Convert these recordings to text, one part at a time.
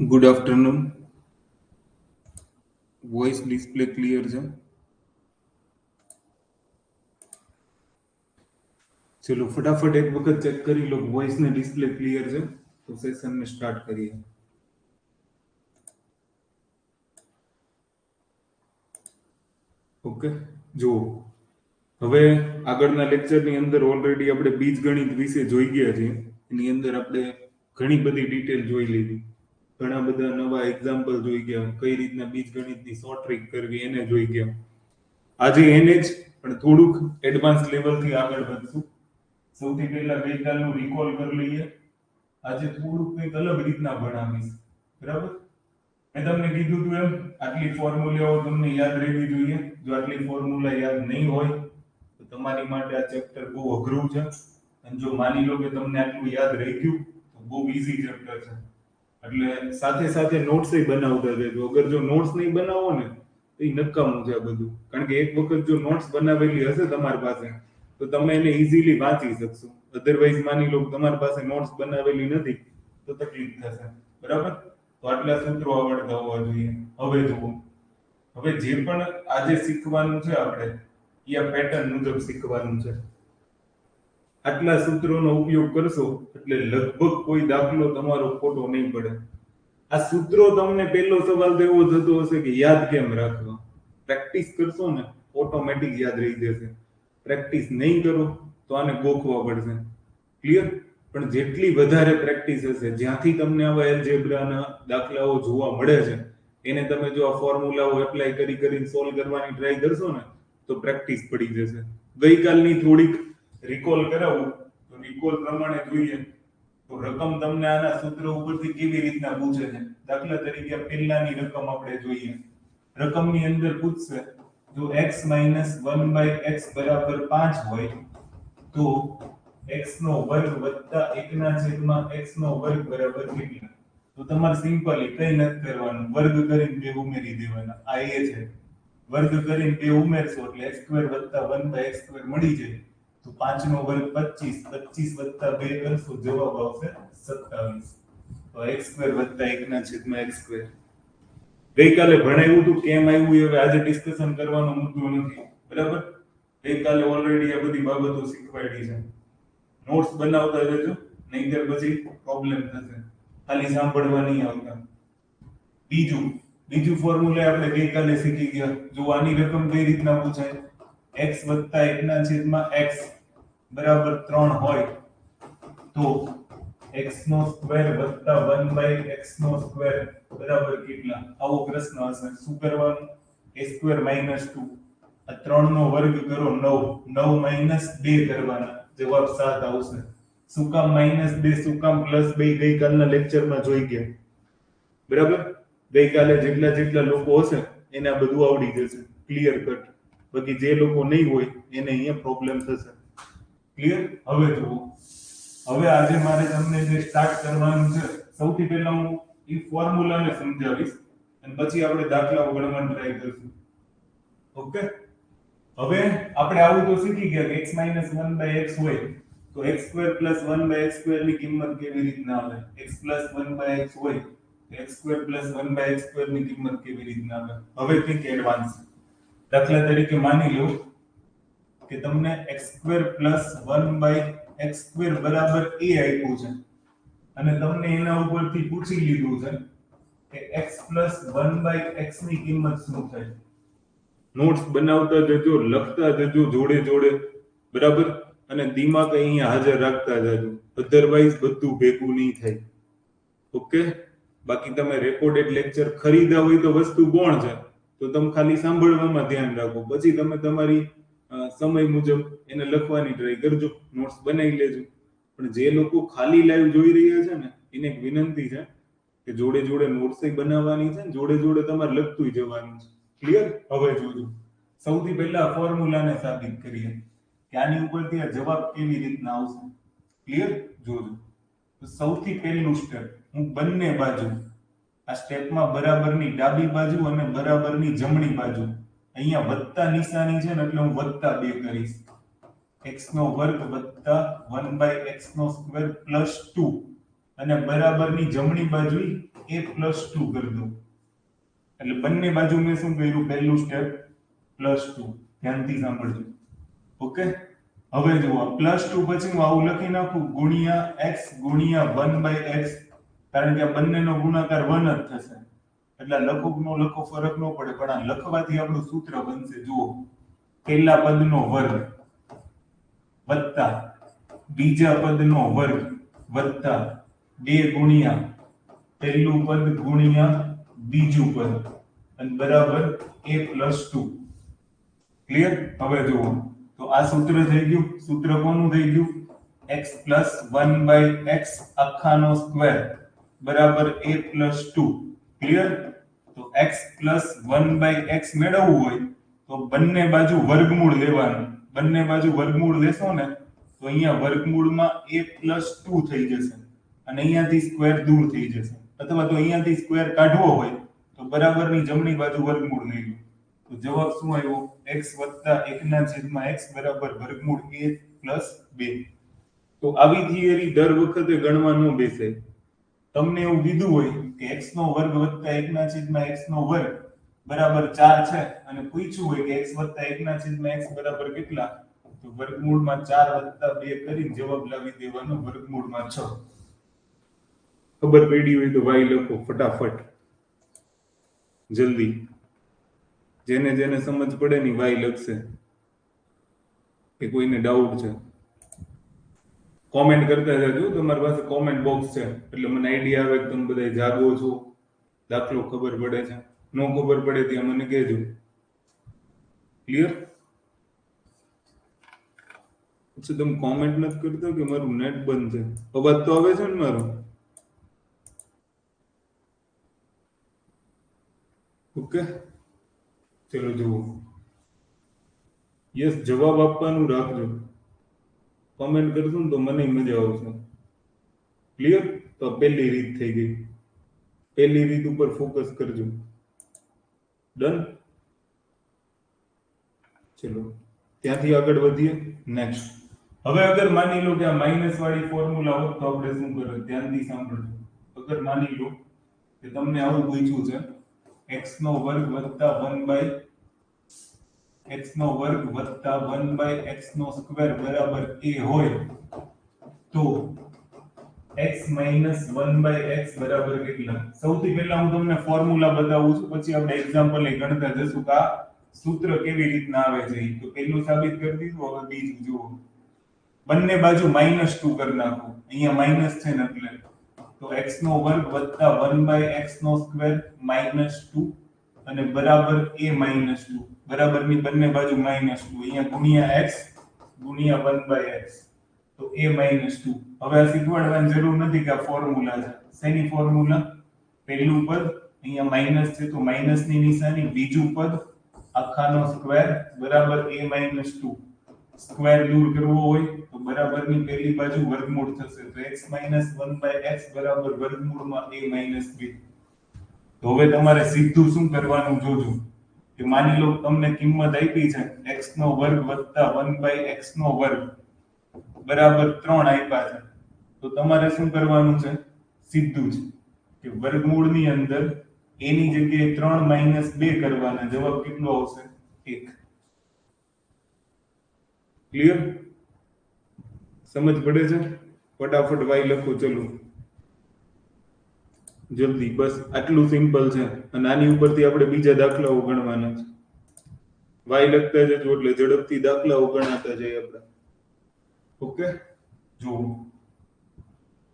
Good afternoon. Voice display clear છે? ચલો ફટાફટ એક વખત ચેક કરી લો વોઇસ ને ડિસ્પ્લે ક્લિયર છે તો સેશન ને સ્ટાર્ટ કરીએ. ઓકે, જુઓ હવે આગળના લેક્ચરની અંદર ઓલરેડી આપણે બીજગણિત વિશે જોઈ ગયા છીએ. એની અંદર આપણે ઘણી બધી ડિટેલ જોઈ લીધી, ઘણા બધા નવા એક્ઝામ્પલ જોઈ ગયા, કઈ રીતના બીજગણિતની શોર્ટ ટ્રીક કરવી એને જોઈ ગયા. આજે એને જ પણ થોડુંક એડવાન્સ લેવલથી આગળ વધશું. સૌથી પહેલા ગઈકાલનું રિકોલ કરી લઈએ. આજે થોડુંક કંઈક અલગ રીતના ભણાવીશ, બરાબર? મેં તમને કીધું હતું એમ આટલી ફોર્મ્યુલાઓ તમને યાદ રહેવી જોઈએ. જો આટલી ફોર્મ્યુલા યાદ નહીં હોય તો તમારી માટે આ ચેપ્ટર બહુ અઘરું છે. અને જો માની લો કે તમને આટલું યાદ રહી ગયું તો બહુ ઈઝી ચેપ્ટર છે. એટલે સાથે સાથે નોટ્સ બનાવતા જજો. અગર જો નોટ્સ નહીં બનાવો ને તો એ નકામું છે આ બધું. કારણ કે એક વખત જો નોટ્સ બનાવેલી હશે તમારી પાસે તો તમે એને ઇઝીલી વાંચી શકશો. અધરવાઇઝ માની લો કે તમારી પાસે નોટ્સ બનાવેલી નથી તો તકલીફ થશે, બરાબર? તો આટલા સૂત્રો આવડતા હોવા જોઈએ. હવે જુઓ, હવે જે પણ આજે શીખવાનું છે આપણે એ આ પેટર્ન મુજબ શીખવાનું છે. આટલા સૂત્રોનો ઉપયોગ કરશો એટલે લગભગ કોઈ દાખલો તમારો ખોટો નહીં પડે. આ સૂત્રો તમને પહેલો સવાલ તો એવો થતો હશે કે યાદ કેમ રાખવા? પ્રેક્ટિસ કરશો ને ઓટોમેટિક યાદ રહી જશે. પ્રેક્ટિસ નહીં કરો તો આને ગોખવા પડશે. ક્લિયર? પણ જેટલી વધારે પ્રેક્ટિસ હશે, જ્યાંથી તમને આવા એલ્જેબ્રાના દાખલાઓ જોવા મળે છે એને તમે જો આ ફોર્મ્યુલાઓ એપ્લાય કરીને સોલ્વ કરવાની ટ્રાય કરશો ને તો પ્રેક્ટિસ પડી જશે. ગઈકાલની થોડીક રિકોલ કરાવું તો રિકોલ પ્રમાણે જોઈએ તો રકમ તમને આના સૂત્ર ઉપરથી કેવી રીતના પૂછે છે. દાખલા તરીકે પહેલાની રકમ આપણે જોઈએ. રકમની અંદર પૂછશે જો x - 1/x બરાબર 5 હોય તો x નો વર્ગ વત્તા 1 ના છેદમાં x નો વર્ગ બરાબર કેટલા? તો તમારે સિમ્પલી કઈ નથી કરવાનું, વર્ગ કરીને બે ઉમેરી દેવાના. આ એ છે, વર્ગ કરીને બે ઉમેરશો એટલે x² વત્તા 1/x² મળી જાય. તો 5 નો વર્ગ 25, 25 વત્તા 2 કરશો જવાબ આવશે 27. તો x² વત્તા 1 ના છેદમાં x². ગઈકાલે ભણાવ્યું હતું કેમ આવ્યું એ હવે આજે ડિસ્કશન કરવાનો મુદ્દો નથી, બરાબર? ગઈકાલે ઓલરેડી આ બધી બાબતો શીખવાડી છે. નોટ્સ બનાવતા જજો, નહીંતર પછી પ્રોબ્લેમ થશે. ખાલી સાંભળવા નહીં આવતા. બીજું ફોર્મ્યુલા આપણે ગઈકાલે શીખી ગયા. જો આની રકમ કઈ રીતના પૂછાય, x વત્તા 1 ના છેદમાં x બરાબર 3 હોય તો x નો સ્ક્વેર વત્તા 1/x નો સ્ક્વેર બરાબર કેટલા? આવો પ્રશ્ન હશે. શું કરવાનું? a² - 2. આ 3 નો વર્ગ કરો 9, 9 - 2 કરવાના, જવાબ 7 આવશે. શું કામ -2, શું કામ +2? ગઈકાલના લેક્ચરમાં જોઈ ગયા, બરાબર? ગઈકાલે જેટલા લોકો હશે એને આ બધું આવડી જશે, ક્લિયર કટ. બાકી જે લોકો નહીં હોય એને અહીંયા પ્રોબ્લેમ થશે. ક્લિયર? હવે જુઓ, હવે આજે મારે તમને જે સ્ટાર્ટ કરવાનું છે, સૌથી પહેલા હું એ ફોર્મ્યુલાને સમજાવીશ અને પછી આપણે દાખલાઓ ગણવાની ટ્રાય કરશું. ઓકે? હવે આપણે આવું તો શીખી ગયા કે x - 1/x હોય તો x² + 1/x² ની કિંમત કેવી રીતના આવે? x + 1/x હોય તો x² + 1/x² ની કિંમત કેવી રીતના આવે? હવે કંઈક એડવાન્સ. દાખલા તરીકે માની લો કે તમને x² + 1/x² બરાબર a આપ્યું છે અને તમને એના ઉપરથી પૂછી લીધું છે કે x + 1/x ની કિંમત શું થાય? નોટ્સ બનાવતા જજો, લખતા જજો જોડે, બરાબર? અને દિમાગ અહીંયા હાજર રાખતા જજો, અધરવાઇઝ બધું ભેગું નહીં થાય. ઓકે? બાકી તમે રેકોર્ડેડ લેક્ચર ખરીદા હોય તો વસ્તુ કોણ છે, તો તમે ખાલી સાંભળવામાં ધ્યાન રાખો, પછી તમે તમારી સમય મુજબ એને લખવાની ટ્રાય કરજો, નોટ્સ બનાવી લેજો. પણ જે લોકો ખાલી લાઈવ જોઈ રહ્યા છે ને એને એક વિનંતી છે કે જોડે નોટ્સ બનાવવાની છે, જોડે તમારે લખતું જવાનું છે. ક્લિયર? હવે જોજો, સૌથી પહેલા ફોર્મ્યુલાને સાબિત કરીએ કે આની ઉપરથી આ જવાબ કેવી રીતના આવશે. ક્લિયર? જોજો. તો સૌથી પહેલું સ્ટેપ, હું બંને બાજુ આ સ્ટેપમાં બરાબરની ડાબી બાજુ અને બરાબરની જમણી બાજુ અહીંયા વત્તા નિશાની છે ને એટલે હું +2 કરીશ. x નો વર્ગ વત્તા 1/x નો સ્ક્વેર +2 અને બરાબરની જમણી બાજુ a+2 કરી દઉં એટલે બંને બાજુ મેં શું કર્યું પહેલું સ્ટેપ +2 ધ્યાનથી સાંભળજો ઓકે હવે જુઓ +2 પછી હું આવું લખી નાખું ગુણ્યા x ગુણ્યા 1/x કારણ કે આ બંનેનો ગુણાકાર 1 જ થશે એટલે લખો નો લખો ફરક ન પડે પણ આ લખવાથી આપણું સૂત્ર બનશે જુઓ પહેલા પદનો વર્ગ વત્તા બીજા પદનો વર્ગ વત્તા 2 ગુણ્યા પહેલું પદ ગુણ્યા બીજું પદ અને બરાબર a+2 ક્લિયર હવે જુઓ તો આ સૂત્ર થઈ ગયું સૂત્ર કોનું થઈ ગયું x + 1/x આખાનો સ્ક્વેર બરાબર a+2 ક્લિયર તો x + 1/x મેળવવું હોય તો બંને બાજુ વર્ગમૂળ લેવાનું બંને બાજુ વર્ગમૂળ લેશો ને તો અહીંયા વર્ગમૂળમાં a+2 થઈ જશે અને અહીંયાથી સ્ક્વેર દૂર થઈ જશે અથવા તો અહીંયાથી સ્ક્વેર કાઢવો હોય તો બરાબરની જમણી બાજુ વર્ગમૂળ લઈ લો તો જવાબ શું આવ્યો x + 1/x બરાબર વર્ગમૂળ a + 2 તો આવી થિયરી દર વખતે ગણવા ન બેસે તમને એવું કીધું હોય કે x² + 1/x² બરાબર 4 છે અને પૂછ્યું હોય કે x + 1/x બરાબર કેટલા તો વર્ગમૂળમાં 4 + 2 કરીને જવાબ લાવી દેવાનો વર્ગમૂળમાં 6 ખબર પડી હોય તો y લખો ફટાફટ જલ્દી જેને જેને સમજ પડે ની y લખશે કે કોઈને ડાઉટ છે કોમેન્ટ કરતા જજો તમારી પાસે કોમેન્ટ બોક્સ છે એટલે મને આઈડિયા આવે કે તમે બધા જાગો છો દાખલો ખબર પડે છે નો ખબર પડે ત્યાં મને કહેજો ક્લિયર પછી તમે કોમેન્ટ નથી કરતા કે મારું નેટ બંધ છે અવાજ તો આવે છે ને મારો ઓકે ચલો જુઓ યસ જવાબ આપવાનું રાખજો કોમેન્ટ કરશો ને તો મને મજા આવશે ક્લિયર તો પહેલી રીત થઈ ગઈ પહેલી રીત ઉપર ફોકસ કરજો ડન ચલો ત્યાંથી આગળ વધીએ નેક્સ્ટ હવે અગર માની લો કે આ માઈનસ વાળી ફોર્મ્યુલા હોત તો આપણે શું કરે ધ્યાનથી સાંભળજો અગર માની લો કે તમને આવું પૂછ્યું છે x² + 1/x² બરાબર a હોય તો x - 1/x બરાબર કેટલા સૌથી પહેલા હું તમને ફોર્મ્યુલા બતાવું છું પછી આપણે એક્ઝામ્પલ એ ગણતા જશું કે આ સૂત્ર કેવી રીતના આવે છે તો પહેલું સાબિત કરી દીધું હવે બીજું જુઓ બંને બાજુ -2 કરી નાખો અહીંયા માઈનસ છે ને એટલે તો x² + 1/x² -2 અને બરાબર a -2 બરાબરની બંને બાજુ -2 અહીંયા ગુણ્યા x ગુણ્યા 1/x તો a -2 હવે આ શીખવાડવાની જરૂર નથી કે આ ફોર્મ્યુલા છે શેની ફોર્મ્યુલા પહેલું પદ અહીંયા માઈનસ છે તો માઈનસની નિશાની બીજું પદ આખાનો સ્ક્વેર બરાબર a -2 સ્ક્વેર દૂર કરવો હોય તો બરાબરની પહેલી બાજુ વર્ગમૂળ થશે તો x - 1/x બરાબર વર્ગમૂળમાં a -2 તો હવે તમારે સીધું શું કરવાનું જોજો કે માની લો તમને કિંમત આપી છે x² + 1/x² બરાબર 3 આપ્યા છે તો તમારે શું કરવાનું છે સીધું જ કે વર્ગમૂળની અંદર a ની જગ્યાએ 3 - 2 કરવાના જવાબ કેટલો આવશે 1 ક્લિયર સમજ પડે છે ફટાફટ y લખો ચલો જલ્દી બસ આટલું સિમ્પલ છે અને આની ઉપરથી આપણે બીજા દાખલાઓ ગણવાના છે y લખતા જજો એટલે ઝડપથી દાખલાઓ ગણાતા જાય આપણે ઓકે જો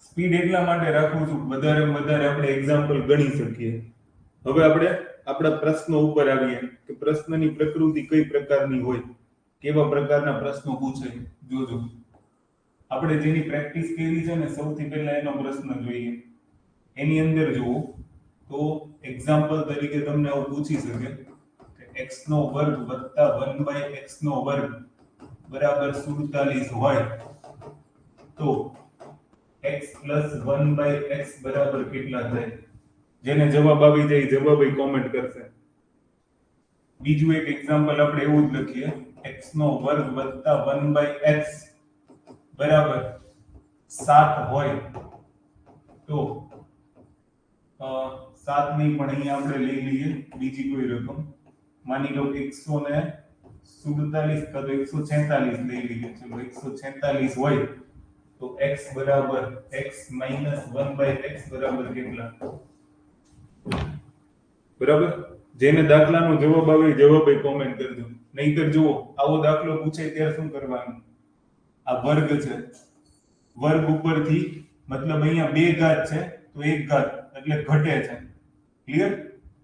સ્પીડ એટલા માટે રાખું છું વધારે આપણે એક્ઝામ્પલ ગણી શકીએ હવે આપણે આપણા પ્રશ્નો ઉપર આવીએ કે પ્રશ્નની પ્રકૃતિ કઈ પ્રકારની હોય કેવા પ્રકારના પ્રશ્નો પૂછાય જોજો આપણે જેની પ્રેક્ટિસ કરી છે ને સૌથી પહેલા એનો પ્રશ્ન જોઈએ એની અંદર જુઓ તો એક્ઝામ્પલ તરીકે તમને આવું પૂછી શકે કે x² + 1/x² બરાબર 47 હોય તો x + 1/x બરાબર કેટલા થાય જેને જવાબ આવી જાય જવાબ કોમેન્ટ કરશે બીજું એક એક્ઝામ્પલ આપણે એવું જ લખીએ x² + 1/x બરાબર 7 હોય તો 7 નહીં પણ અહીંયા આપણે લઈ લઈએ બીજી કોઈ રકમ. માની લો કે 147 કાં તો 146 લઈ લઈએ. ચલો 146 હોય તો x બરાબર x - 1/x બરાબર કેટલા? બરાબર. જેને દાખલાનો જવાબ આવે એ જવાબ કોમેન્ટ કરજો. નહીતર જુઓ આવો દાખલો પૂછાય ત્યારે શું કરવાનું? આ વર્ગ છે, વર્ગ ઉપરથી મતલબ અહીંયા 2 ઘાત છે તો 1 ઘાત એટલે ઘટે છે. ક્લિયર?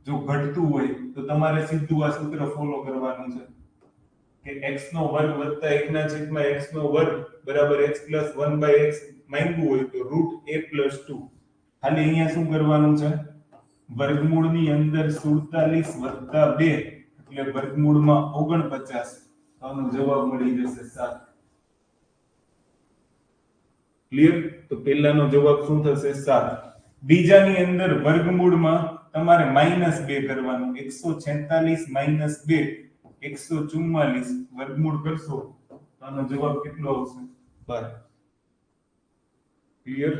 જો ઘટતું હોય તો તમારે સીધું આ સૂત્ર ફોલો કરવાનું છે કે x નો વર્ગ વત્તા 1 ના છેદમાં x નો વર્ગ બરાબર x પ્લસ 1/x માંગ્યું હોય તો √a+2. ખાલી અહીંયા શું કરવાનું છે? વર્ગમૂળની અંદર 47 વત્તા 2 એટલે વર્ગમૂળમાં 49. તો આનો જવાબ મળી જશે 7. ક્લિયર? તો પહેલાનો જવાબ શું થશે? 7. બીજાની અંદર વર્ગમૂળમાં તમારે -2 કરવાનું. 146 - 2 144 વર્ગમૂળ કરશો તો આનો જવાબ કેટલો આવશે? 12. ક્લિયર?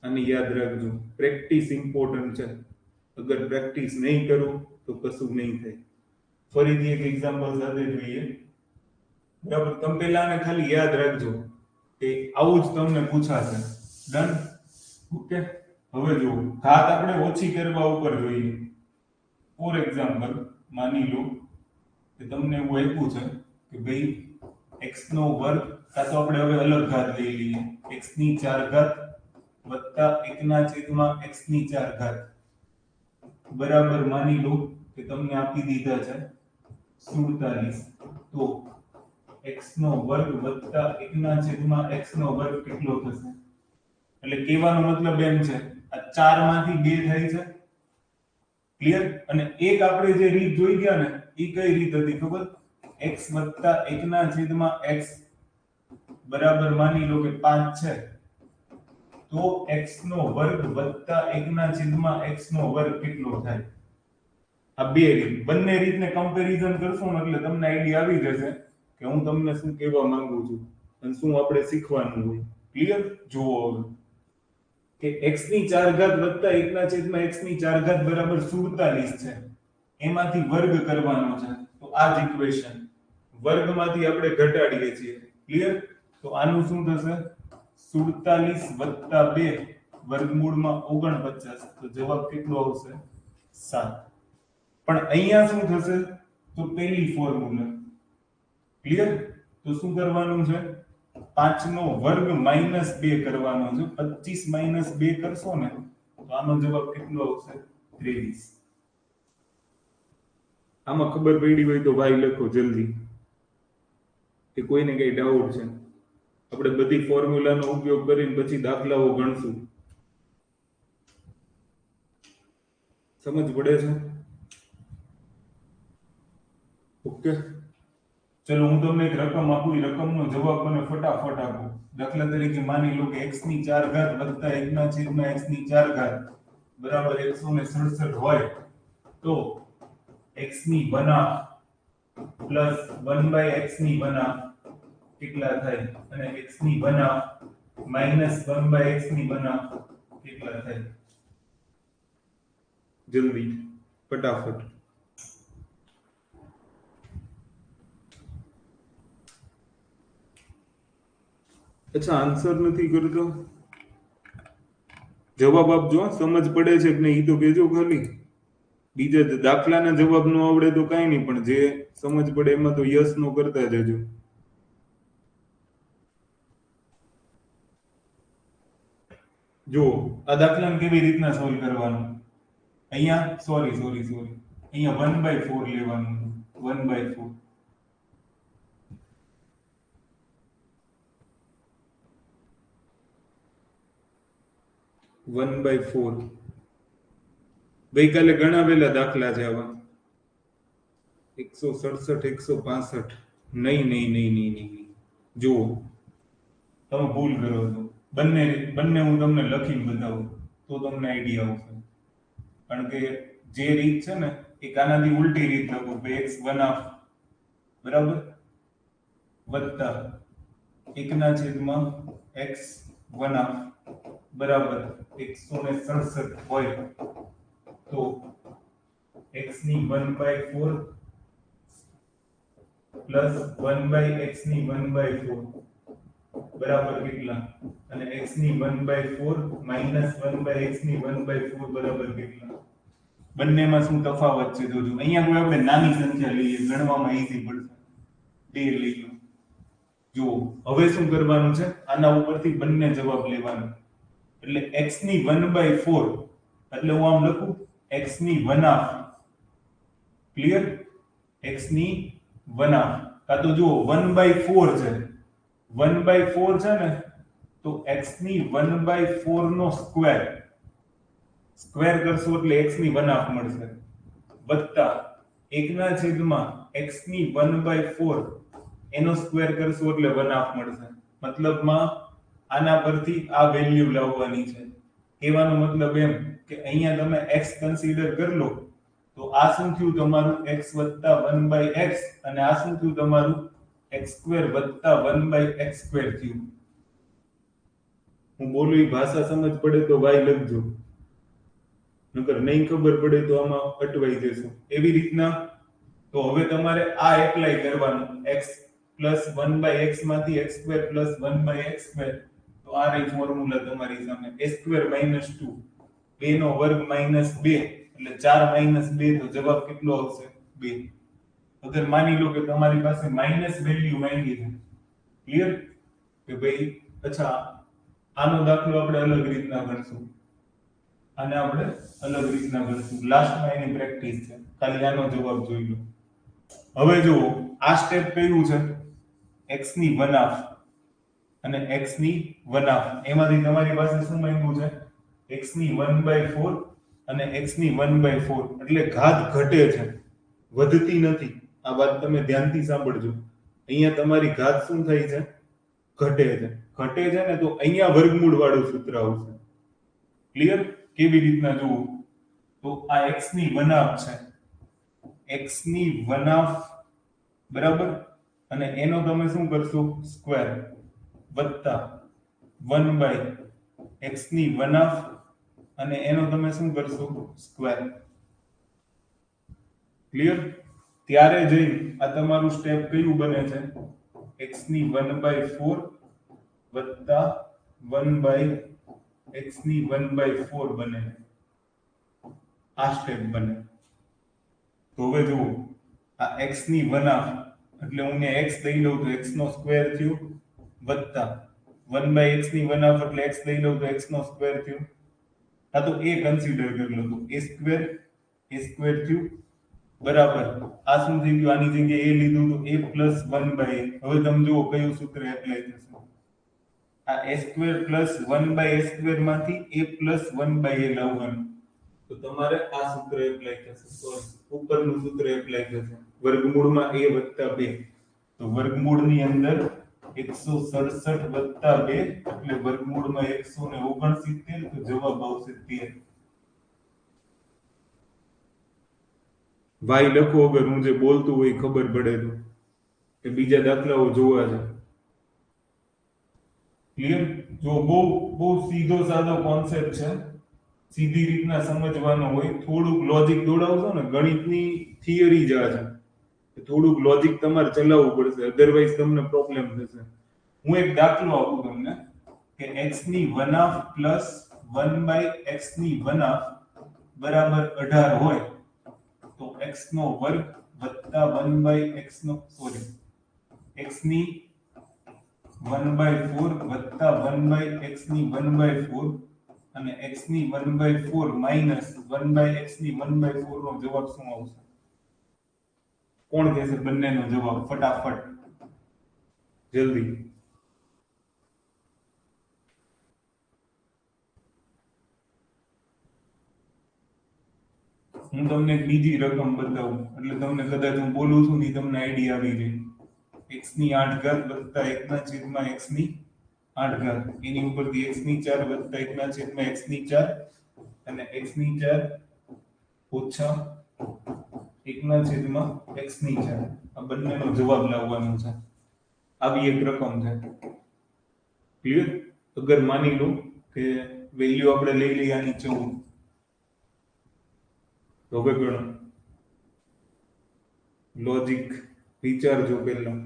અને યાદ રાખજો પ્રેક્ટિસ ઇમ્પોર્ટન્ટ છે. અગર પ્રેક્ટિસ નહીં કરો તો કશું નહીં થાય. ફરીથી એક એક્ઝામ્પલ સાથે જોઈએ. બરાબર? તમે પહેલાને ખાલી યાદ રાખજો કે આવું જ તમને પૂછાશે. ડન? ઓકે. હવે જો ઘાત આપણે ઓછી કરવા ઉપર જોઈએ. ફોર એક્ઝામ્પલ માની લો કે તમને એવું આપ્યું છે કે ભાઈ x નો વર્ગ કાં તો આપણે હવે અલગ ઘાત લઈ લઈએ. x ની 4 ઘાત વત્તા 1 ના છેદમાં x ની 4 ઘાત બરાબર માની લો કે તમને આપી દીધા છે 47. તો x નો વર્ગ વત્તા 1 ના છેદમાં x નો વર્ગ કેટલો થશે? એટલે કહેવાનો મતલબ એમ છે આ 4 માંથી 2 થાય છે. ક્લિયર? અને એક આપણે જે રીત જોઈ ગયા ને એ કઈ રીત હતી ખબર? x વત્તા 1 ના છેદમાં x બરાબર માની લો કે 5 છે તો x નો વર્ગ વત્તા 1 ના છેદમાં x નો વર્ગ કેટલો થાય? આ બે રીત, બંને રીતને કમ્પેરીઝન કરશો ને એટલે તમને આઈડિયા આવી જશે કે હું તમને શું કહેવા માંગુ છું અને શું આપણે શીખવાનું હોય. ક્લિયર? જુઓ હવે કે x ની 4 ઘાત વત્તા 1 ના છેદમાં x ની 4 ઘાત બરાબર 47 છે. એમાંથી વર્ગ કરવાનો છે. તો આ જ ઇક્વેશન વર્ગમાંથી આપણે ઘટાડીએ છીએ. ક્લિયર? તો આનું શું થશે? 47 વત્તા 2 વર્ગમૂળમાં 49. તો જવાબ કેટલો આવશે? 7. પણ અહીંયા શું થશે? તો પહેલી ફોર્મ્યુલા. ક્લિયર? તો શું કરવાનું છે? 5 નો વર્ગ -2 કરવાનો છે. 25 - 2 કરશો ને તો આનો જવાબ કેટલો આવશે? 23. આમાં ખબર પડી હોય તો ભાઈ લખો જલ્દી કે કોઈને કઈ ડાઉટ છે. આપણે બધી ફોર્મ્યુલાનો ઉપયોગ કરીને પછી દાખલાઓ ગણશું. સમજ પડે છે? ઓકે. ચલો હું તમને એક રકમ આપું. એ રકમનો જવાબ મને ફટાફટ આપો. દાખલા તરીકે માની લો કે x ની 4 ઘાત વત્તા 1 ના છેદમાં x ની 4 ઘાત બરાબર 167 હોય તો x ની 1/2 પ્લસ 1/x ની 1/2 કેટલા થાય? અને x ની 1/2 માઈનસ 1/x ની 1/2 કેટલા થાય? જલ્દી ફટાફટ. અચ્છા આન્સર નથી કરતો? જવાબ આપજો. સમજ પડે છે કે નહીં એ તો કહેજો ખાલી. બીજા દાખલાના જવાબ ન આવડે તો કાંઈ નહીં, પણ જે સમજ પડે એમાં તો યસ નો કરતા જજો. જો આ દાખલાને કેવી રીતના સોલ્વ કરવાનું? અહીંયા સોરી અહીંયા 1/4 લેવાનું. 1/4 1/4 ગઈકાલે ગણાવેલા દાખલા છે આવા. 167 165 નહીં. જુઓ તમે ભૂલ કરો છો. બંને હું તમને લખીને બતાવું તો તમને આઈડિયા આવશે. કારણ કે જે રીત છે ને એ આનાથી ઉલટી રીત લખો. x 1/2 બરાબર વત્તા 1 ના છેદમાં x 1/2 બરાબર 167 હોય તો x ની 1/4 પ્લસ 1/x ની 1/4 બરાબર કેટલા? અને x ની 1/4 માઈનસ 1/x ની 1/4 બરાબર કેટલા? બંનેમાં શું તફાવત છે જોજો. અહીંયા કોઈ આપણે નાની સંખ્યા લઈએ, ગણવામાં ઈઝી પડશે. 2 લઈ લો. જો હવે શું કરવાનું છે? આના ઉપરથી બંને જવાબ લેવાનો. એટલે x ની 1/4 એટલે હું આમ લખું x ની 1/2 ક્લિયર? x ની 1/2 કા તો જુઓ 1/4 છે. 1/4 છે ને તો x ની 1/4 નો સ્ક્વેર સ્ક્વેર કરશો એટલે x ની 1/2 મળશે વત્તા 1/છેદમાં x ની 1/4 એનો સ્ક્વેર કરશો એટલે 1/2 મળશે. મતલબમાં આના પરથી આ વેલ્યુ લાવવાની છે. કહેવાનો મતલબ એમ કે અહીંયા તમે x કન્સિડર કરી લો તો આ શું થયું તમારું x વત્તા 1/x અને આ શું થયું તમારું x² વત્તા 1/x² થયું. હું બોલું એ ભાષા સમજ પડે તો y લખજો, નકર નહીં ખબર પડે તો આમાં અટવાઈ જશો. એવી રીતના તો હવે તમારે આ એપ્લાય કરવાનું x પ્લસ 1/x માંથી x² પ્લસ 1/x². તો આ રહી ફોર્મ્યુલા તમારી સામે a² માઈનસ 2 2 નો વર્ગ માઈનસ 2 એટલે 4 માઈનસ 2 તો જવાબ કેટલો આવશે? 2. અગર માની લો કે તમારી પાસે માઈનસ વેલ્યુ માંગી છે, ક્લિયર? કે ભાઈ અચ્છા આનો દાખલો આપણે અલગ રીતના ગણશું, આને આપણે અલગ રીતના ગણશું. લાસ્ટમાં એની પ્રેક્ટિસ છે, ખાલી આનો જવાબ જોઈ લો. હવે જુઓ આ સ્ટેપ કયું છે? x ની 1/2 અને x ની 1/2 એમાંથી તમારી પાસે શું માંગ્યું છે? x ની 1/4 અને x ની 1/4 એટલે ઘાત ઘટે છે, વધતી નથી. આ વાત તમે ધ્યાનથી સાંભળજો. અહીંયા તમારી ઘાત શું થાય છે? ઘટે છે. ઘટે છે ને તો અહીંયા વર્ગમૂળ વાળું સૂત્ર આવશે. ક્લિયર? કેવી રીતના જુઓ તો આ x ની 1/2 છે, x ની 1/2 બરાબર, અને એનો તમે શું કરશો? સ્ક્વેર વત્તા 1/x ની 1/2 અને એનો તમે શું કરશો? સ્ક્વેર. ક્લિયર? ત્યારે જઈ આ તમારું સ્ટેપ કયું બને છે? x ની 1/4 વત્તા 1/x ની 1/4 બને. આ સ્ટેપ બને. તો હવે જુઓ આ x ની 1/2 એટલે હું ને x લઈ લઉં તો x નો સ્ક્વેર થયો વત્તા 1/x ની 1/2 એટલે x લઈ લઉં તો x નો સ્ક્વેર થયો. આ તો a કન્સિડર કરી લો તો a² થયું બરાબર. આ શું થઈ ગયું? આની જગ્યાએ a લીધું તો a પ્લસ 1/a. હવે તમે જુઓ કયું સૂત્ર એપ્લાય થશે. આ a² પ્લસ 1/a² માંથી a પ્લસ 1/a લાવવાનું. તો તમારે આ સૂત્ર એપ્લાય થશે. તો ઉપરનું સૂત્ર એપ્લાય થશે. વર્ગમૂળમાં a વત્તા 2 તો વર્ગમૂળની અંદર 167 વત્તા 2 એટલે વર્ગમૂળમાં 169 તો જવાબ આવશે 13. વાય લખો અગર હું જે બોલતું હોય ખબર પડે તો, કે બીજા દાખલાઓ જોવા છે. ક્લિયર? જો બહુ બહુ સીધો સાદો કોન્સેપ્ટ છે, સીધી રીતના સમજવાનો હોય. થોડુંક લોજિક દોડાવશો ને, ગણિતની થિયરી જ આ છે, થોડુંક લોજિક તમારે ચલાવવું પડશે, અધરવાઇઝ તમને પ્રોબ્લેમ થશે. હું એક દાખલો આપું તમને કે x ની 1/2 પ્લસ 1/x ની 1/2 બરાબર 18 હોય તો x નો વર્ગ વત્તા 1/x નો x ની 1/4 વત્તા 1/x ની 1/4 અને x ની 1/4 માઈનસ 1/x ની 1/4 નો જવાબ શું આવશે? કોણ કહેશે બંનેનો જવાબ? ફટાફટ જલ્દી. હું તમને એક બીજી રકમ બતાવું એટલે તમને કદાચ હું બોલું છું ને તમને આઈડિયા આવી જાય. x ની 8 ઘાત વત્તા 1/x ની 8 ઘાત એની ઉપરથી x ની 4 વત્તા 1/x ની 4 અને x ની 4 ઓછા 1/x ની 4 આ બંનેનો જવાબ લાવવાનો છે. આવી એક રકમ છે. ક્લિયર? અગર માની લો કે વેલ્યુ આપણે લઈ લઈએ આની 14. તો હવે ગણો, લોજિક વિચારજો પહેલા.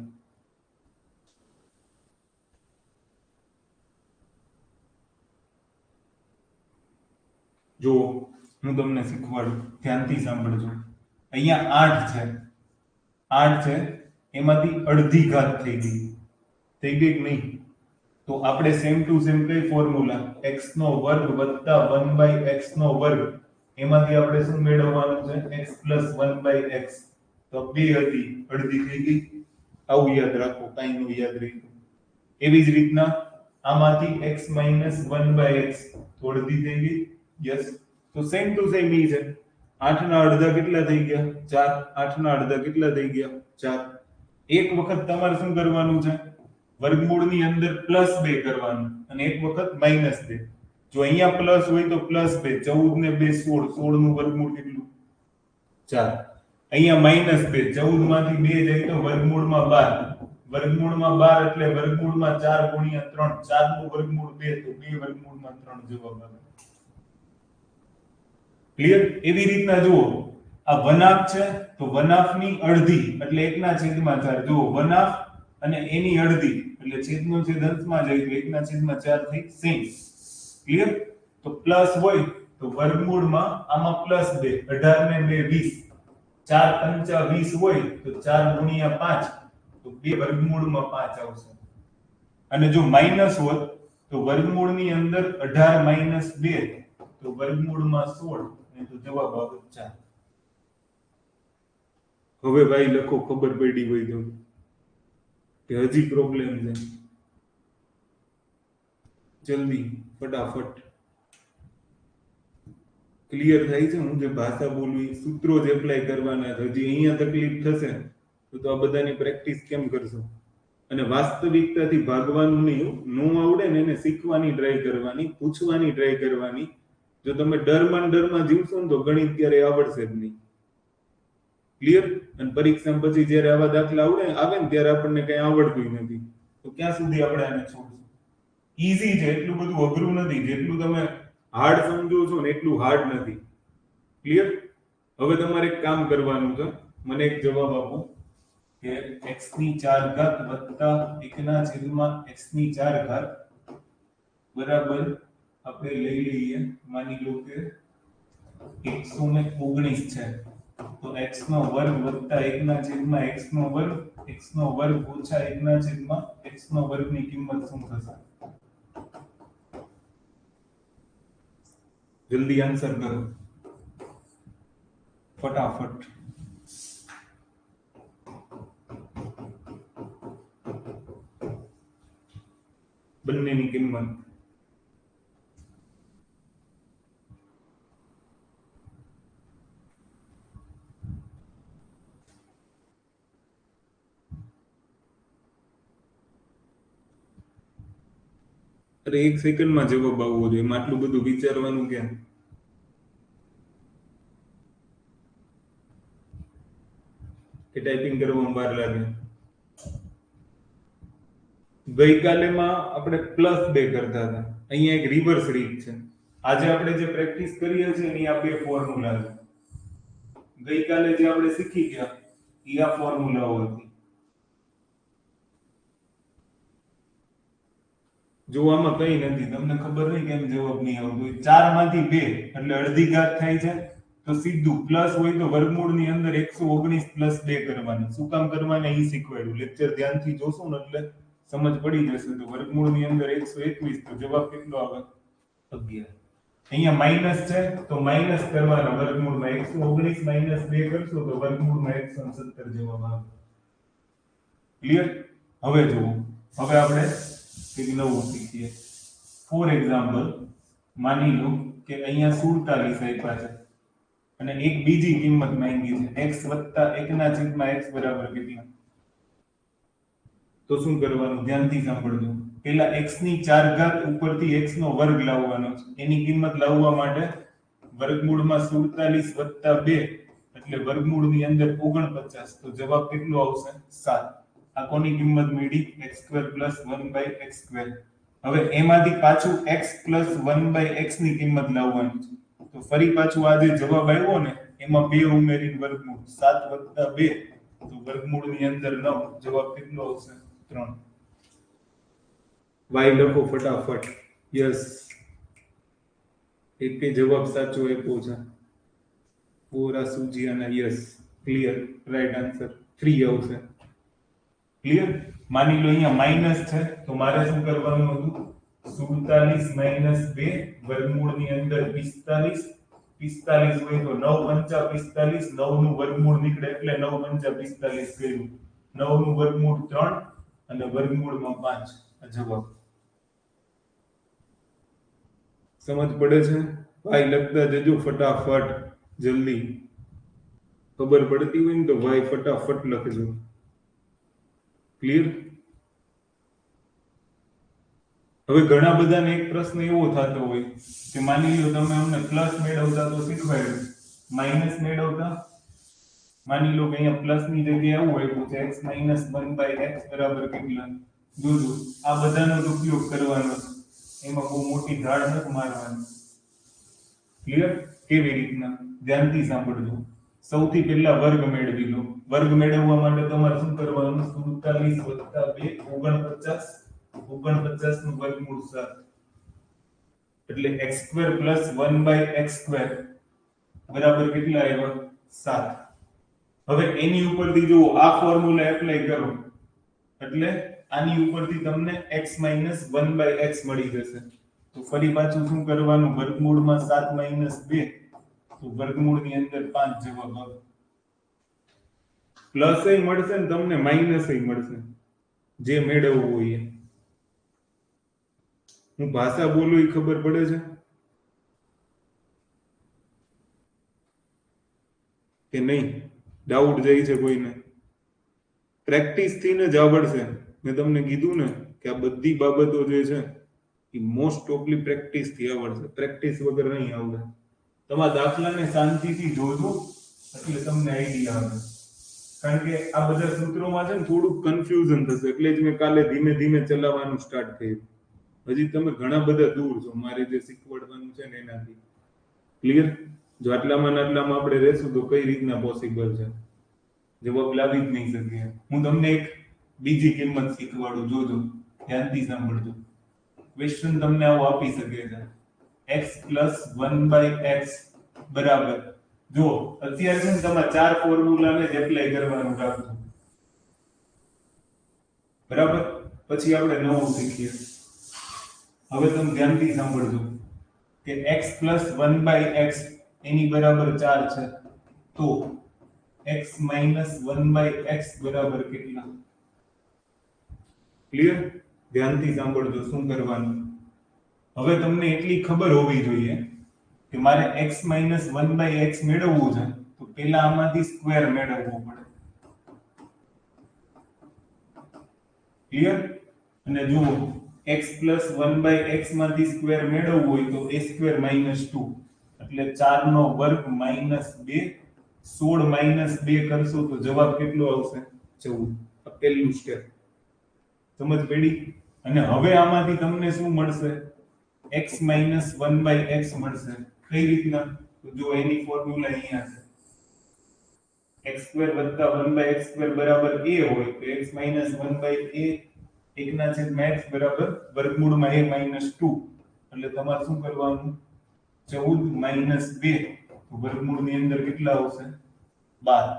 જો હું તમને શીખવાડું, ધ્યાનથી સાંભળજો. અહીંયા 8 છે, 8 છે, એમાંથી અડધી ઘાત થઈ ગઈ કે નહીં? તો આપણે સેમ ટુ સેમ કઈ ફોર્મ્યુલા, x નો વર્ગ વત્તા 1/x નો વર્ગ, એમાંથી આપણે શું મેળવવાનું છે? x plus 1/x. તો 2 હતી, અડધી થઈ ગઈ. આવું યાદ રાખો, કાંઈ નું યાદ રાખ્યું. એવી જ રીતના આમાંથી x minus 1/x તો અડધી થઈ ગઈ. યસ. તો સેમ ટુ સેમ ઈ છે. 8 ના અડધા કેટલા થઈ ગયા? 4. 8 ના અડધા કેટલા થઈ ગયા? 4. એક વખત તમારે શું કરવાનું છે? વર્ગમૂળની અંદર +2 કરવાનું અને એક વખત -2. જો અહીંયા પ્લસ હોય તો +2, 14 ને 2 16, 16 નું વર્ગમૂળ કેટલું? 4. અહીંયા -2, 14 માંથી 2 જાય તો વર્ગમૂળમાં 12, વર્ગમૂળમાં 12 એટલે વર્ગમૂળમાં 4 ગુણ્યા 3, 4 નું વર્ગમૂળ 2, તો 2 વર્ગમૂળમાં 3 જવાબ આવે. ક્લિયર? એવી રીતના જુઓ, આ 1/2 છે તો 1/2 ની અડધી એટલે 1/4. જુઓ 1/2 અને એની અડધી એટલે છેદનો છેદ અંશમાં જાય તો 1/4 થઈ સેમ. ક્લિયર? તો પ્લસ હોય તો વર્ગમૂળમાં આમાં +2, 18 ને 2 20, 4 પંચા 20 હોય તો 4 ગુણ્યા 5, તો 2 વર્ગમૂળમાં 5 આવશે. અને જો માઈનસ હોત તો વર્ગમૂળની અંદર 18 - 2 તો વર્ગમૂળમાં 16, અને તો જવાબ આવે 4. હવે ભાઈ લખો, ખબર પડી હોય તો કે હજી પ્રોબ્લેમ છે. જલ્દી ફટાફટ. ક્લિયર થાય છે? હું જે ભાષા બોલું એ સૂત્રો જ એપ્લાય કરવાના છે. હજી અહીંયા તકલીફ થશે તો આ બધાની પ્રેક્ટિસ કેમ કરશો? અને વાસ્તવિકતાથી ભાગવાનું નહીં, નો આવડે ને એને શીખવાની ટ્રાય કરવાની, પૂછવાની ટ્રાય કરવાની. જો તમે ડરમાં જીવશો ને તો ગણિત ક્યારે આવડશે જ નહીં. ક્લિયર? અને પરીક્ષા પછી જ્યારે આવા દાખલા આવે ને ત્યારે આપણને કઈ આવડતું નથી, તો ક્યાં સુધી આપણે આને છોડશું? ઈઝી છે, એટલું બધું અઘરું નથી. જેટલું તમે હાર્ડ સમજો છો ને એટલું હાર્ડ નથી. ક્લિયર? હવે તમારે એક કામ કરવાનું છે. મને એક જવાબ આપો કે x ની 4 ઘાત વત્તા 1/x4 બરાબર આપણે લઈ લઈએ, માની લો કે 119 છે. તો x નો વર્ગ વત્તા 1/x નો વર્ગ, x નો વર્ગ ઓછા 1/x નો વર્ગ ની કિંમત શું થશે? જલ્દી આન્સર કરો ફટાફટ. બંનેની કિંમત અરે 1 સેકન્ડમાં જવાબ આવવો જોઈએ. એમાં આટલું બધું વિચારવાનું કેમ? કે ટાઈપિંગ કરવામાં વાર લાગે? ગઈકાલેમાં આપણે +2 કરતા હતા, અહીંયા એક રિવર્સ રીત છે. આજે આપણે જે પ્રેક્ટિસ કરીએ છીએ એની આ બે ફોર્મ્યુલા છે. ગઈકાલે જે આપણે શીખી ગયા એ આ ફોર્મ્યુલાઓ હતી. જોવામાં કઈ નથી, તમને ખબર નહીં કેમ જવાબ નહીં આવતો. 4 માંથી 2 એટલે અડધી ઘાત થાય છે, તો સીધું પ્લસ હોય તો વર્ગમૂળની અંદર 119 + 2 કરવાની. શું કામ કરવાના એ શીખવાડ્યું. લેક્ચર ધ્યાનથી જોશો ને એટલે સમજ પડી જશે. તો વર્ગમૂળની અંદર 121, તો જવાબ કેટલો આવે? 11. અહીંયા માઈનસ છે તો માઈનસ કરવાના વર્ગમૂળમાં. 119 - 2 કરશો તો વર્ગમૂળમાં 117 જવાબ આવે. ક્લિયર? હવે જુઓ, હવે આપણે એક નવું શીખીએ. ફોર એક્ઝામ્પલ, માની લો કે અહીંયા 47 આપ્યા છે અને એક બીજી કિંમત માંગી છે, x + 1/x બરાબર કેટલા? તો શું કરવાનું? ધ્યાનથી સાંભળજો. પહેલા x ની 4 ઘાત ઉપરથી x નો વર્ગ લાવવાનો છે. એની કિંમત લાવવા માટે વર્ગમૂળમાં 47 + 2 એટલે વર્ગમૂળની અંદર 49, તો જવાબ કેટલો આવશે? 7. આ કોની કિંમત મળી? x² + 1/x². હવે એમાંથી પાછું x પ્લસ 1/x ની કિંમત લાવવાની છે. તો ફરી પાછું આ જે જવાબ આવ્યો ને એમાં 2 ઉમેરીને વર્ગમૂળ 7 વત્તા 2 તો વર્ગમૂળની અંદર 9 જવાબ કેટલો આવશે 3. y લખો ફટાફટ. યસ, એક જવાબ સાચો આપ્યો છે. પૂરા સુજીયાના યસ, ક્લિયર, રાઈટ આન્સર 3 આવશે. ક્લિયર? માની લો અહીંયા માઈનસ છે તો મારે શું કરવાનું હતું? 47 માઈનસ 2 વર્ગમૂળની અંદર 45. 45 હોય તો 9 પંચા 45, 9 નું વર્ગમૂળ નીકળે એટલે 9 પંચા 45 કર્યું. 9 નું વર્ગમૂળ 3 અને વર્ગમૂળમાં 5 આ જવાબ. સમજ પડે છે? ભાઈ લખતા જજો ફટાફટ, જલ્દી. ખબર પડતી હોય ને તો ભાઈ ફટાફટ લખજો. ક્લિયર? હવે ઘણા બધાને એક પ્રશ્ન એવો થતો હોય કે માની લો તમે અમને પ્લસ મેળવતા તો શીખવાડ્યું, માઈનસ મેળવતા માની લો કે અહીંયા પ્લસ ની જગ્યાએ આવું હોય તો x - 1/x બરાબર કેટલા? જોજો આ બધાનો જ ઉપયોગ કરવાનો છે, એમાં બહુ મોટી ધાડ નથી મારવાની. ક્લિયર? કેવી રીતના? ધ્યાનથી સાંભળજો. સૌથી પહેલા વર્ગ મેળવી લો. વર્ગ મેળવવા માટે તમારે શું કરવાનું? 47 વત્તા 2 49. 49 નું વર્ગમૂળ 7 એટલે x² પ્લસ 1/x² બરાબર કેટલા આવ્યા? 7. હવે એની ઉપરથી જુઓ આ ફોર્મ્યુલા એપ્લાય કરો એટલે આની ઉપરથી તમને x - 1/x મળી જશે. તો ફરી પાછું શું કરવાનું? વર્ગમૂળમાં 7 - 2 તો વર્ગમૂળની અંદર 5 જવાબ આવે. પ્લસ એ મળશે ને તમને માઈનસ એ મળશે, જે મેળવવું હોય એ. હું ભાષા બોલું એ ખબર પડે છે કે નહીં? ડાઉટ જાય છે કોઈને? પ્રેક્ટિસ થી ને જ આવડશે. મેં તમને કીધું ને કે આ બધી બાબતો જે છે એ મોસ્ટ ઓફલી પ્રેક્ટિસ થી આવડશે. પ્રેક્ટિસ વગર નહીં આવડે. તમારા દાખલાને શાંતિથી જોજો એટલે તમને આઈડિયા આવે. કારણ કે આ બધા સૂત્રોમાં છે ને થોડુંક કન્ફ્યુઝન થશે, એટલે જ મેં કાલે ધીમે ધીમે ચલાવવાનું સ્ટાર્ટ કર્યું. હજી તમે ઘણા બધા દૂર છો મારે જે શીખવાડવાનું છે ને એનાથી. ક્લિયર? જો આટલામાં આપણે રહેશું તો કઈ રીતના પોસિબલ છે? જવાબ લાવી જ નહીં શકીએ. હું તમને એક બીજી કિંમત શીખવાડું, જોજો, ધ્યાનથી સાંભળજો. ક્વેશ્ચન તમને આવો આપી શકે છે, x પ્લસ 1/x બરાબર. જો અત્યારે છે ને તમારે 4 ફોર્મ્યુલાને જ એપ્લાય કરવાનું રાખજો. બરાબર? પછી આપણે નવું શીખીએ. હવે તમે ધ્યાનથી સાંભળજો કે x પ્લસ 1/x એની બરાબર 4 છે તો x માઇનસ 1/x બરાબર કેટલા? ક્લિયર? ધ્યાનથી સાંભળજો શું કરવાનું. હવે તમને એટલી ખબર હોવી જોઈએ કે મારે x માઇનસ 1/x મેળવવું છે તો પહેલા આમાંથી સ્ક્વેર મેળવવો પડે. ક્લિયર? અને જુઓ x પ્લસ 1/x માંથી સ્ક્વેર મેળવવું હોય તો a² માઇનસ 2 એટલે 4 નો વર્ગ માઇનસ 2. 16 માઇનસ 2 કરશો તો જવાબ કેટલો આવશે? 14. આ પહેલું સ્ટેપ. સમજ પડી? અને હવે આમાંથી તમને શું મળશે? x માઇનસ 1/x મળશે. કઈ રીતના? તો જો એની ફોર્મ્યુલા અહીંયા છે. x² વત્તા 1/x² બરાબર a હોય તો x માઇનસ 1/a 1/x બરાબર વર્ગમૂળમાં a માઇનસ 2 એટલે તમારે શું કરવાનું? 14 માઇનસ 2 તો વર્ગમૂળની અંદર કેટલા આવશે? 12.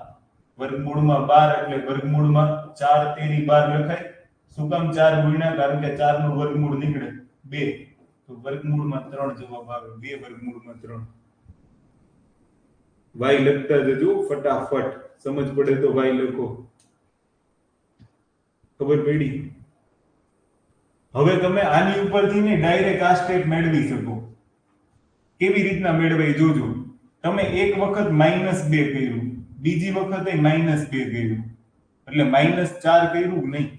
વર્ગમૂળમાં 12 એટલે વર્ગમૂળમાં 4 તેરી 12 લખાય. શું કામ 4 ગુણ્યા? કારણ કે 4 નું વર્ગમૂળ નીકળે 2 તો વર્ગમૂળમાં 3 જવાબ આવે. 2 વર્ગમૂળમાં 3. y લખતા જજો ફટાફટ. સમજ પડે તો y લખો. ખબર પડી? હવે તમે આની ઉપરથી ને ડાયરેક્ટ આ સ્ટેપ મેળવી શકો. કેવી રીતના મેળવાય જોજો. તમે એક વખત -2 કર્યું, બીજી વખતે -2 કર્યું એટલે -4 કર્યું નહીં.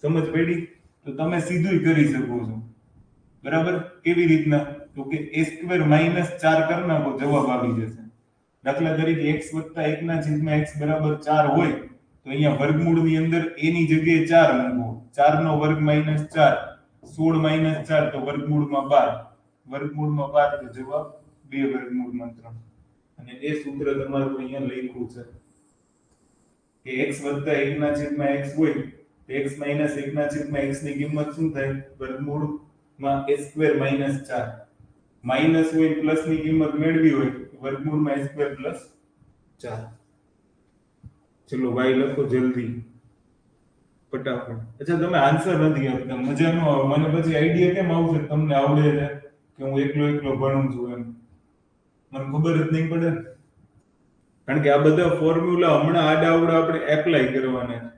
સમજ પડી? તો તમે સીધું કરી શકો છો. બરાબર? કેવી રીતના? તો કે a² -4 કરી નાખો, જવાબ આવી જશે. દાખલા તરીકે x વત્તા 1/x બરાબર 4 હોય તો અહીંયા વર્ગમૂળની અંદર a ની જગ્યાએ 4 મૂકો. 4 નો વર્ગ -4 16 માઇનસ 4 તો વર્ગમૂળમાં 12, વર્ગમૂળમાં 12 તો જવાબ 2 વર્ગમૂળમાં 3. અને એ સૂત્ર તમારું અહીંયા લખ્યું છે કે x વત્તા 1 ના છેદમાં x હોય તો x માઇનસ 1 ના છેદમાં x ની કિંમત શું થાય? વર્ગમૂળમાં a સ્ક્વેર માઇનસ 4. માઇનસ હોય પ્લસ ની કિંમત મેળવી હોય તો વર્ગમૂળમાં a સ્ક્વેર પ્લસ 4. ચલો y લખો જલ્દી ફટાફટ. અચ્છા તમે આન્સર નથી આપતા, મજા ન આવે. મને પછી આઈડિયા કેમ આવશે તમને આવડે છે કે હું એકલો એકલો ભણું છું એમ? મને ખબર જ નહીં પડે, કારણ કે આ બધા ફોર્મ્યુલા હમણાં આડાઅવળા આપણે એપ્લાય કરવાના છે.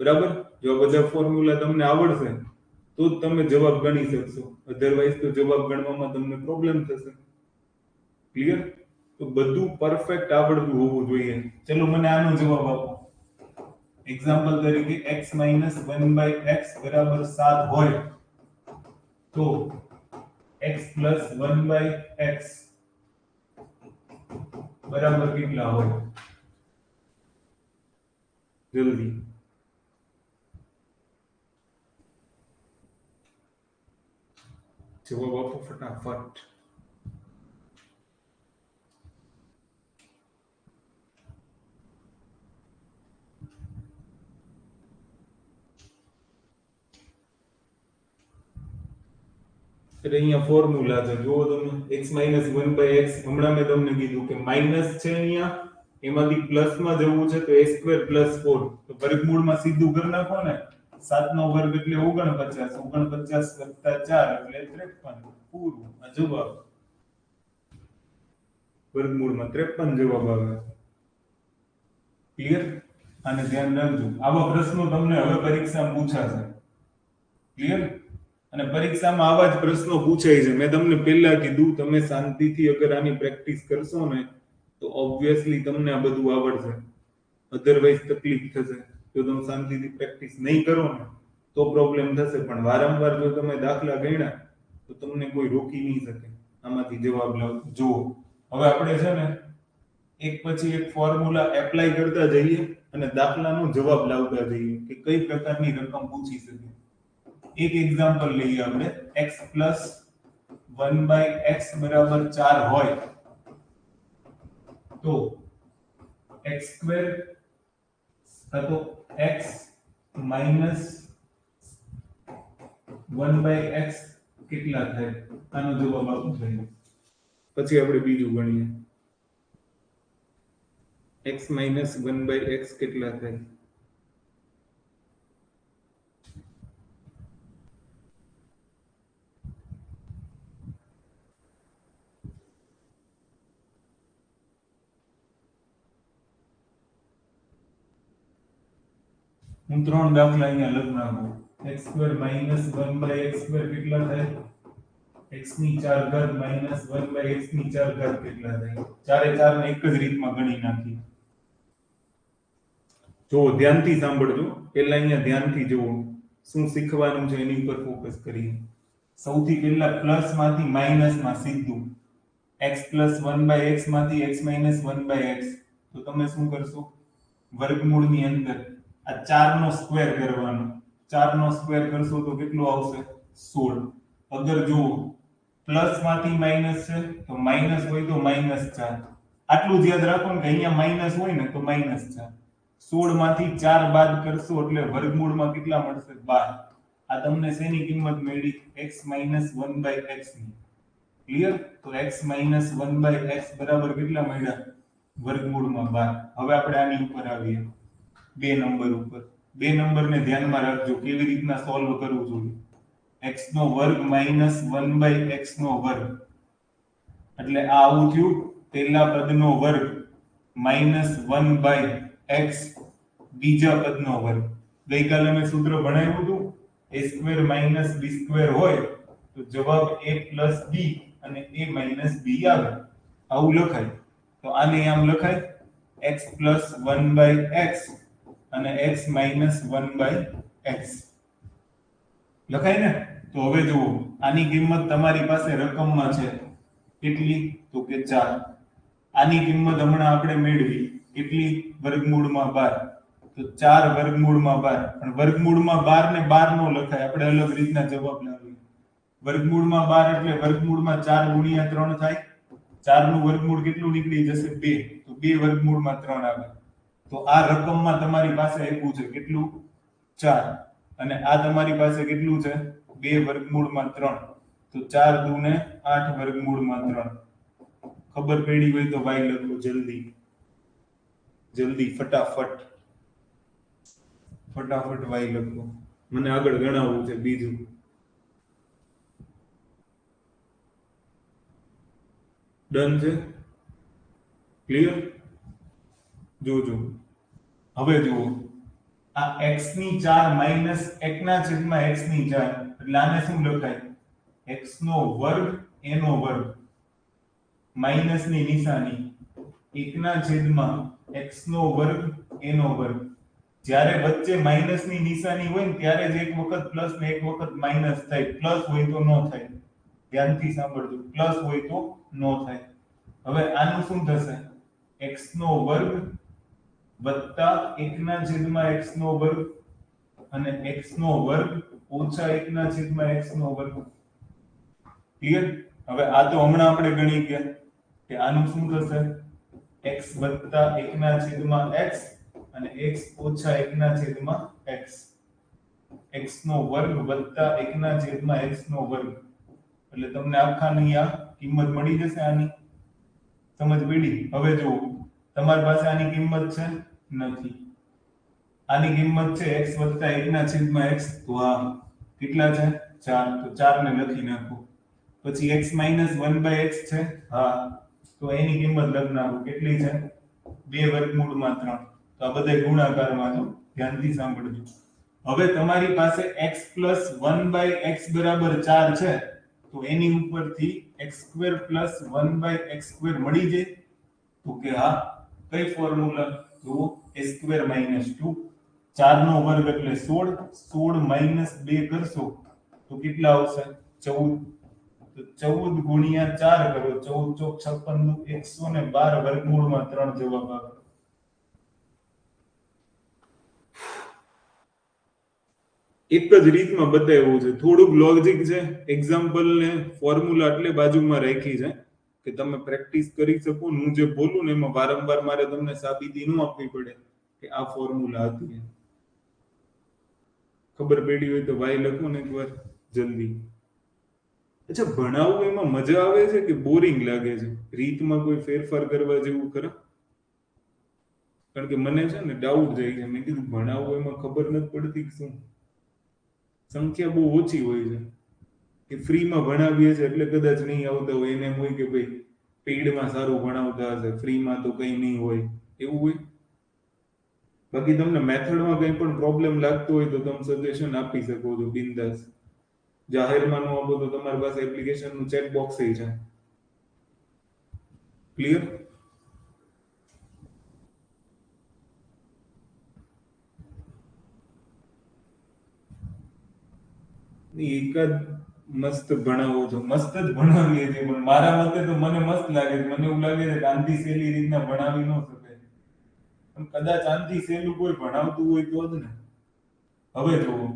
બરાબર? જો આ બધા ફોર્મ્યુલા તમને આવડશે તો જ તમે જવાબ ગણી શકશો, અધરવાઇઝ તો જવાબ ગણવામાં તમને પ્રોબ્લેમ થશે. ક્લિયર? તો બધું પરફેક્ટ આવડતું હોવું જોઈએ. ચલો મને આનો જવાબ આપો. એક્ઝામ્પલ તરીકે x 1/x બરાબર 7 હોય તો x 1/x બરાબર કેટલા હોય? જલ્દી જવાબ આપો ફટાફટ. એટલે અહીંયા ફોર્મ્યુલા છે, જુઓ તમે. x 1/x હમણાં મેં તમને કીધું કે માઇનસ છે અહીંયા, એમાંથી પ્લસ માં જવું છે તો a સ્ક્વેર પ્લસ 4 તો વર્ગમૂળમાં સીધું કરી નાખો ને. 7 નો વર્ગ એટલે 49, 49 વત્તા 4 એટલે 53. પૂરું. આ જવાબ વર્ગમૂળમાં 53 જવાબ આવે. ક્લિયર? આને ધ્યાન રાખજો, આવા પ્રશ્નો તમને હવે પરીક્ષામાં પૂછાશે. ક્લિયર? અને પરીક્ષામાં આવા જ પ્રશ્નો પૂછાય છે. મેં તમને પહેલા કીધું તમે શાંતિથી અગર આની પ્રેક્ટિસ કરશો ને તો ઓબ્વિયસલી તમને આ બધું આવડશે, અધરવાઇઝ તકલીફ થશે. જો તમે શાંતિથી પ્રેક્ટિસ નહીં કરો ને તો પ્રોબ્લેમ થશે. પણ વારંવાર જો તમે દાખલા ગણ્યા તો તમને કોઈ રોકી નહીં શકે આમાંથી જવાબ લાવજો. જુઓ હવે આપણે છે ને એક પછી એક ફોર્મ્યુલા એપ્લાય કરતા જઈએ અને દાખલાનો જવાબ લાવતા જઈએ કે કઈ પ્રકારની રકમ પૂછી શકે. એક એક્ઝામ્પલ લઈએ આપણે. x 1/x બરાબર 4 હોય તો x સ્ક્વેર તો x માઇનસ 1/x કેટલા થાય? આનો જવાબ આપવો જોઈએ. પછી આપણે બીજું ગણીએ. x માઇનસ 1/x કેટલા થાય? હું 3 દાખલા અહીંયા લખ નાખું. x square minus 1/x square કેટલા થાય? x ની 4 ઘાત માઇનસ 1/x ની 4 ઘાત કેટલા થાય? ચારે ચાર ને એક જ રીતમાં ગણી નાખી. જો ધ્યાનથી સાંભળજો, પહેલા અહીંયા ધ્યાનથી જુઓ શું શીખવાનું છે એની પર ફોકસ કરીએ. સૌથી પહેલા પ્લસ માંથી માઇનસ માં સીધું x 1/x માંથી x 1/x તો તમે શું કરશો? વર્ગમૂળની અંદર આ 4 નો સ્ક્વેર કરવાનો. 4 નો સ્ક્વેર કરશો તો કેટલું આવશે? 16. અગર જો પ્લસ માંથી માઇનસ છે તો માઇનસ હોય તો -4. આટલું જ યાદ રાખો કે અહીંયા માઇનસ હોય ને તો -4. 16 માંથી 4 બાદ કરશો એટલે વર્ગમૂળમાં કેટલા મળશે? 12. આ તમને શેની કિંમત મળી? x 1/x ની. ક્લિયર? તો x 1/x બરાબર કેટલા મળ્યા? વર્ગમૂળમાં 12. હવે આપણે આની ઉપર આવીએ, 2 નંબર ઉપર. 2 નંબરને ધ્યાનમાં રાખજો કેવી રીતના સોલ્વ કરવું જોઈએ. x નો વર્ગ માઇનસ 1/x નો વર્ગ એટલે આ આવું થયું. પહેલા પદનો વર્ગ માઇનસ 1/x બીજા પદનો વર્ગ. ગઈકાલે મેં સૂત્ર ભણાવ્યું હતું. a square minus b square હોય તો જવાબ a પ્લસ b અને a માઇનસ b આવે. આવું લખાય. તો આને આમ લખાય x પ્લસ 1/x અને x માઇનસ 1/x લખાય ને? તો હવે જુઓ આની કિંમત તમારી પાસે રકમમાં છે કેટલી? તો કે 4. આની કિંમત હમણાં આપણે મેળવી કેટલી? વર્ગમૂળમાં 12. તો 4 વર્ગમૂળમાં 12, પણ વર્ગમૂળમાં 12 ને 12 નો લખાય, આપણે અલગ રીતના જવાબ લાવીએ. વર્ગમૂળમાં 12 એટલે વર્ગમૂળમાં 4 ગુણ્યા 3 થાય. 4 નું વર્ગમૂળ કેટલું નીકળી જશે? 2. તો 2 વર્ગમૂળમાં 3 આવે. તો આ રકમમાં તમારી પાસે આપ્યું છે કેટલું? 4. અને આ તમારી પાસે કેટલું છે? 2 વર્ગમૂળમાં 3. તો 4 દુ ને 8 વર્ગમૂળમાં 3. ખબર પડી હોય તો વાય લખો જલ્દી જલ્દી, ફટાફટ ફટાફટ વાય લખો. મને આગળ ગણાવવું છે બીજું. ડન છે? ક્લિયર? જોજો હવે જુઓ, આ x ની 4 માઈનસ 1 ના છેદમાં x ની 4, એટલે આને શું લખાય? x નો વર્ગ a નો વર્ગ માઈનસ ની નિશાની 1 ના છેદમાં x નો વર્ગ a નો વર્ગ. જ્યારે વચ્ચે માઈનસ ની નિશાની હોય ને ત્યારે જ એક વખત પ્લસ ને એક વખત માઈનસ થાય. પ્લસ હોય તો નો થાય. ધ્યાનથી સાંભળજો, પ્લસ હોય તો નો થાય. હવે આનું શું થશે? x નો વર્ગ વત્તા 1 ના છેદમાં x નો વર્ગ અને x નો વર્ગ ઓછા 1 ના છેદમાં x નો વર્ગ. ક્લિયર? હવે આ તો હમણાં આપણે ગણી ગયા કે આનું શું થશે? x વત્તા 1 ના છેદમાં x અને x ઓછા 1 ના છેદમાં x. x નો વર્ગ વત્તા 1 ના છેદમાં x નો વર્ગ. એટલે તમને આખાની આ કિંમત મળી જશે. આની સમજ પડી? હવે જુઓ, તમારી પાસે આની કિંમત છે? નથી. આની કિંમત છે x વત્તા 1 ના છેદમાં x. તો આ કેટલા છે? 4. તો 4 ને લખી નાખો. પછી x માઈનસ 1/x છે? હા. તો એની કિંમત લખ નાખો. કેટલી છે? 2 વર્ગમૂળમાં 3. તો આ બધા ગુણાકારમાં જો, ધ્યાનથી સાંભળજો. હવે તમારી પાસે x પ્લસ 1/x બરાબર 4 છે. તો એની ઉપરથી x² પ્લસ 1/x² મળી જાય. તો કે હા. કઈ ફોર્મ્યુલા? જુઓ, a² માઈનસ 2. 4 નો વર્ગ એટલે 16. 16 માઈનસ 2 કરશો તો કેટલા આવશે? 14. તો 14 ગુણ્યા 4 કરો. 14 ચોક 56 112 વર્ગમૂળમાં 3 જવાબ આવે. એક જ રીતમાં બતાવ્યું છે. થોડુંક લોજિક છે. એક્ઝામ્પલ ને ફોર્મ્યુલા એટલે બાજુમાં રાખી છે કે તમે પ્રેક્ટિસ કરી શકો. હું જે બોલું ને એમાં વારંવાર મારે તમને સાબિતી ન આપવી પડે કે આ ફોર્મ્યુલા હતી. ખબર પડી હોય તો વાય લખો ને એકવાર જલ્દી. અચ્છા, ભણાવવું એમાં મજા આવે છે કે બોરિંગ લાગે છે? રીતમાં કોઈ ફેરફાર કરવા જેવું ખરા? કારણ કે મને છે ને ડાઉટ જાય છે. મેં કીધું ભણાવવું એમાં ખબર નથી પડતી કે શું? સંખ્યા બહુ ઓછી હોય છે કે ફ્રીમાં ભણાવીએ છે એટલે કદાચ નહીં આવતા હોય. એને એમ હોય કે ભાઈ પેઇડમાં સારું ભણાવતા હશે, ફ્રીમાં તો કંઈ નહીં હોય, એવું હોય. બાકી તમને મેથડમાં કંઈ પણ પ્રોબ્લેમ લાગતો હોય તો તમે સજેશન આપી શકો છો બિંદાસ. જાહેરમાં ન આપો તો તમારી પાસે એપ્લિકેશનનું ચેટ બોક્સ છે. ક્લિયર? એકાદ મસ્ત ભણાવો છો, મસ્ત જ ભણાવીએ છીએ, પણ મારા મતે તો મને મસ્ત લાગે છે. મને એવું લાગે છે કે આનથી સહેલી રીતના ભણાવી ન શકે. પણ કદાચ આનથી સહેલું કોઈ ભણાવતું હોય તો જ ને. હવે જુઓ,